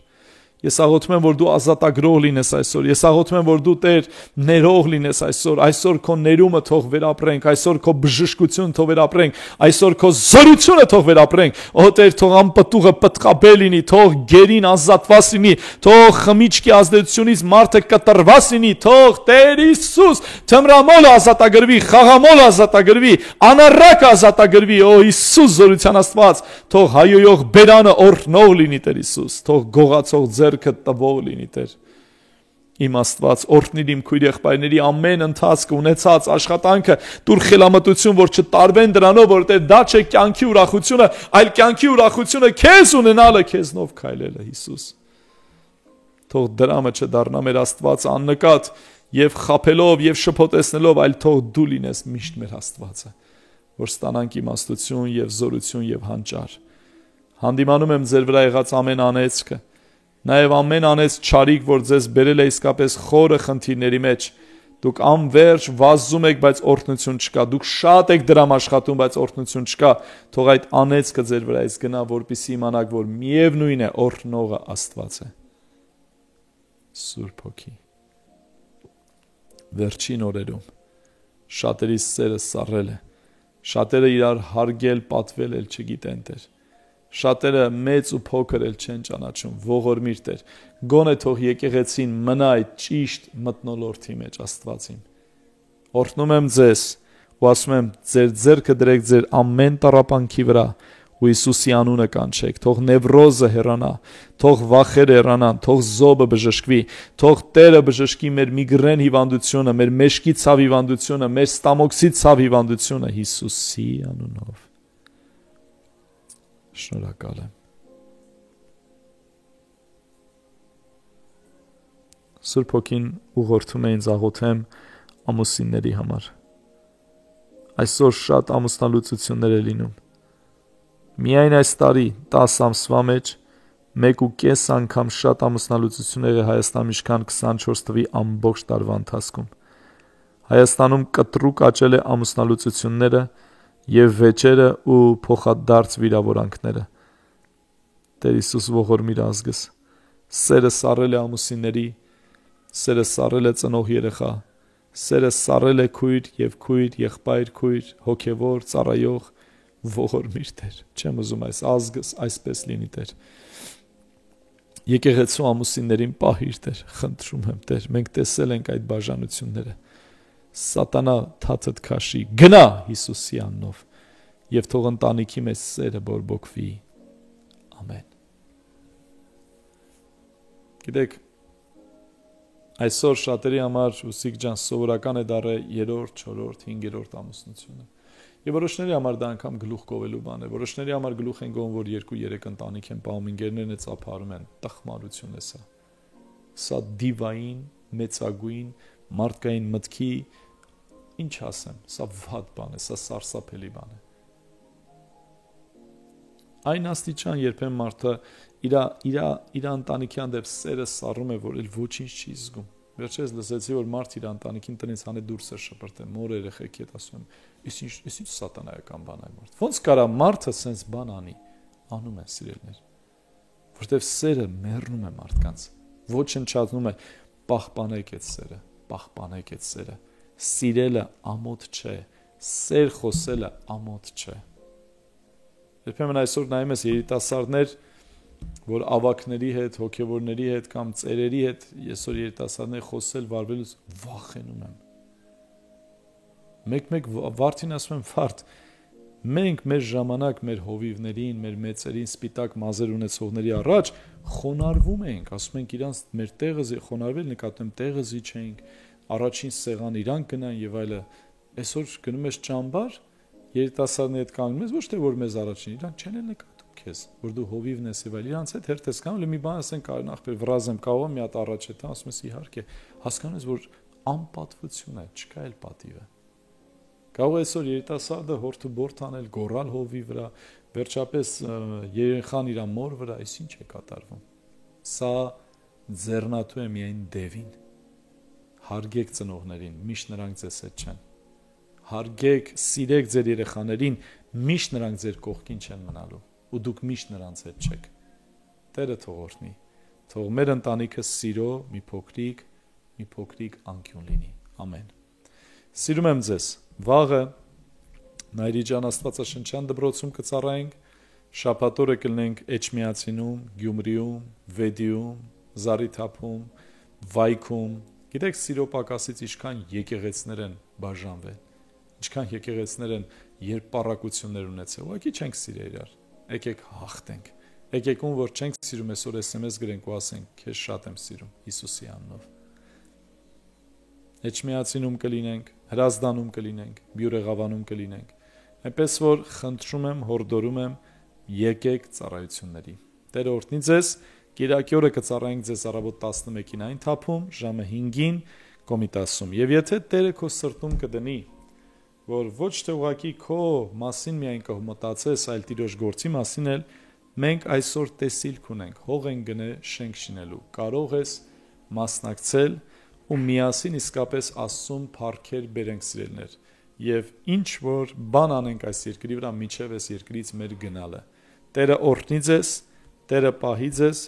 Ես աղոթում եմ, որ դու ազատագրող լինես այսօր։ Ես աղոթում եմ, որ դու Տեր ներող լինես այսօր։ Այսօր քո ներումը թող վերապրենք, այսօր քո բժշկությունը թող վերապրենք, այսօր քո զորությունը թող վերապրենք։ Ո Տեր, թող անպտուղը պտղաբել լինի, թող գերին ազատված լինի, թող խմիչքի ազդեցությունից մարդը կտրված լինի, թող Տեր Հիսուս թմրամոլը ազատագրվի, խաղամոլը ազատագրվի, անառակը ազատագրվի։ Ո Հիսուս զորության Աստված, թող հայոյող բերանը օրհնող լինի, Տեր Հիսուս, թող գողացող ձեռքը տվող լինի, Տեր։ Իմ Աստված, օրհնիր իմ քույր եղբայրների ամեն ընթացքը, ունեցած աշխատանքը, դուր խելամտություն, որ չտարվեն դրանով, որ Տեր դա չէ կյանքի ուրախությունը, այլ կյանքի ուրախությունը քեզ ունենալը, քեզնով քայլելը, Հիսուս։ Թող դրամը չդառնա մեր Աստվածը աննկատ եւ խափելով եւ շփոթեցնելով, այլ թող դու լինես միշտ մեր Աստվածը, որ ստանանք իմաստություն եւ զորություն եւ հանճար։ Հանդիմանում եմ ձեր վրա եղած ամեն անեծքը, նաև ամեն անեց չարիք, որ ձեզ բերել է իսկապես խորը խնդիրների մեջ։ Դուք անverջ վազում եք, բայց օրհնություն չկա։ Դուք շատ եք դրամ աշխատում, բայց օրհնություն չկա։ Թող այդ անեծքը ձեր վրայից գնա, որպեսզի իմանաք, որ միևնույն է օրհնողը Աստված է։ Սուրբ Հոգի։ Վերջին օրերում շատերի սերը սառել է։ Շատերը իրար հարգել, պատվել էլ չգիտեն, Տեր։ Շատերը մեծ ու փոքր էլ չեն ճանաչում, ողորմիր Տեր, գոնե թող եկեղեցին մնա այդ ճիշտ մթնոլորտի մեջ, Աստված իմ։ Օրհնում եմ ձեզ ու ասում եմ, ձեր ձեռքը դրեք ձեր ամեն տառապանքի վրա ու Հիսուսի անունը կանչեք, թող նևրոզը հեռանա, թող վախերը հեռանան, թող զոբը բժշկվի, թող Տերը բժշկի մեր միգրեն հիվանդությունը, մեր մեջքի ցավ հիվանդությունը, մեր ստամոքսի ցավ հիվանդությունը Հիսուսի անունով։ Շնորհակալ եմ։ Սուրբ Հոգին ուղղորդում է ինձ աղոթեմ ամուսինների համար։ Այսօր շատ ամուսնալուծություններ է լինում։ Միայն այս տարի 10 ամսվա մեջ 1.5 անգամ շատ ամուսնալուծություններ է Հայաստանում, ինչքան 24 թվի ամբողջ տարվա ընթացքում։ Հայաստանում կտրուկ աճել է ամուսնալուծությունները եւ վեճերը ու փոխադարձ վիրավորանքները։ Տեր Հիսուս ողորմիր ազգս, սերը սառել է ամուսինների, սերը սառել է ծնող երեխա, սերը սառել է քույր եւ քույր, եղբայր, քույր, հոգեվոր, ծառայող, ողորմիր Տեր։ Չեմ ուզում այս ազգս այսպես լինի, Տեր։ Եկեղեցու ամուսիններին պահիր, Տեր, խնդրում եմ, Տեր, մենք տեսել ենք այդ բաժանությունները։ Սատանա թաթդ քաշի, գնա Հիսուսի անունով եւ թող ընտանիքի մեջ սերը բորբոքվի։ Ամեն։ Գիտեք, այսօր շատերի համար ուսիկ ջան սովորական է դառել 3-րդ, 4-րդ, 5-րդ ամուսնությունը։ Եվ որոշների համար դա անգամ գլուխ կովելու բան է։ Որոշների համար գլուխ են գովում, որ 2-3 ընտանիք են պահում, ինգերներն է ծափարում են։ Տխմարություն է սա։ Սա դիվային, մեծագույն, մարդկային մտքի, ինչ ասեմ, սա վատ բան է, սա սարսափելի բան է։ Այն աստիճան երբեմն մարդը իր ընտանիքի հանդեպ սերը սառում է, որ էլ ոչինչ չի զգում։ Վերջերս լսեցի, որ մարդ իր ընտանիքին տնից հանե դուրս է շպրտել, մոր երեխեքի հետ ասում, «Ինչ սատանայական բան է մարդ»։ Ոնց կարա մարդը սենց բան անի, անում են սիրելիներ, որտեվ սերը մեռնում է մարդկանց, ոչնչացնում է, պահպանեք այդ սերը, պահպանեք այդ սերը։ Սիրելը ամոթ չէ, սեր խոսելը ամոթ չէ։ Երբեմն այսօր նայում ես երիտասարդներ, որ ավակների հետ, հոգևորների հետ կամ ծերերի հետ այսօր երիտասարդներ խոսել վարվելուց վախենում եմ։ Մեկ վարդին ասում եմ, վարդ, մենք մեր ժամանակ մեր հովիվներին, մեր մեծերին, սպիտակ մազեր ունեցողների առաջ խոնարհվում ենք, ասում ենք իրանց մեր տեղը խոնարհվել, նկատում տեղը զիջենք, առաջին սեղան իրանք գնան եւ այլը։ Այսօր գնում ես ճամբար, երիտասարդների հետ կանգնում ես, ոչ թե որ մեզ առաջին, իրանք չեն էլ նկատում քեզ, որ դու հովիվն ես եւ այլ, իրանց հետ հերթ ես կանում, մի բան ասեն, նախ վրազ եմ կարող, մի հատ առաջ է տա, ասում ես իհարկե, հասկանում ես, որ անպատվություն է, չկա էլ պատիվը։ Կարող է այսօր երիտասարդը հորթու բորթ անել, գոռալ հովի վրա, վերջապես երեխան իր մոր վրա, այս ինչ է կատարվում։ Սա ձեռնատու է միայն դևին։ Հարգեք ծնողներին, միշտ նրանք ձեզ հետ չեն։ Հարգեք, սիրեք ձեր երեխաներին, միշտ նրանք ձեր կողքին չեն մնալու, ու դուք միշտ նրանց հետ չեք։ Տերը թող օրհնի, թող մեր ընտանիքը սիրո մի փոքրիկ անկյուն լինի։ Ամեն։ Սիրում եմ ձեզ։ Վաղը Նայիրի ջան Աստվածաշնչյան դպրոցում կծառայենք, շաբաթ օրը կլինենք Էջմիածինում, Գյումրիում, Վեդիում, Զարիթափում, Վայքում։ Գիտեք, սիրո պակասից ինչքան եկեղեցիներ են բաժանվել, ինչքան եկեղեցիներ են երբ պառակություններ ունեցել, ուղղակի չենք սիրել իրար։ Եկեք հաղթենք։ Եկեք ում որ չենք սիրում, այսօր SMS գրենք ու ասենք, քեզ շատ եմ սիրում Հիսուսի անունով։ Էջմիածինում կլինենք, Հրազդանում կլինենք, Բյուրեղավանում կլինենք։ Այնպես որ խնդրում եմ, հորդորում եմ, եկեք ծառայությունների։ Տերը օրհնի ձեզ, Կիրակի օրը կծառայենք ձեզ առավոտ 11-ին այն թափում, ժամը 5-ին Կոմիտասում։ Եվ եթե Տերը քո սրտում կդնի, որ ոչ թե ուղղակի քո մասին միայն կմտածես, այլ Տիրոջ գործի մասին էլ, մենք այսօր տեսիլք ունենք, հող են գնե շենք շինելու։ Կարող ես մասնակցել ու միասին իսկապես Աստծուն փառքեր բերենք սիրելիներ։ Եվ ինչ որ բան անենք այս երկրի վրա, միջև այս երկրից մեր գնալը։ Տերը օրհնի ձեզ, Տերը պահի ձեզ,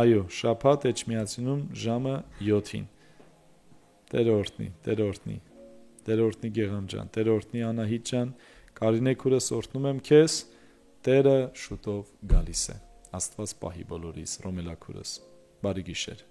այո, շաբաթ Էջմիածինում ժամը 7-ին։ Տերը օրհնի, Տերը օրհնի, Տերը օրհնի Գեգամ ջան, Տերը օրհնի Անահիտ ջան, Կարինե քուրս օրհնում եմ քեզ, Տերը շուտով գալիս է։ Աստված պահի բոլորիս, Ռոմելա քուրս, բարի գիշեր։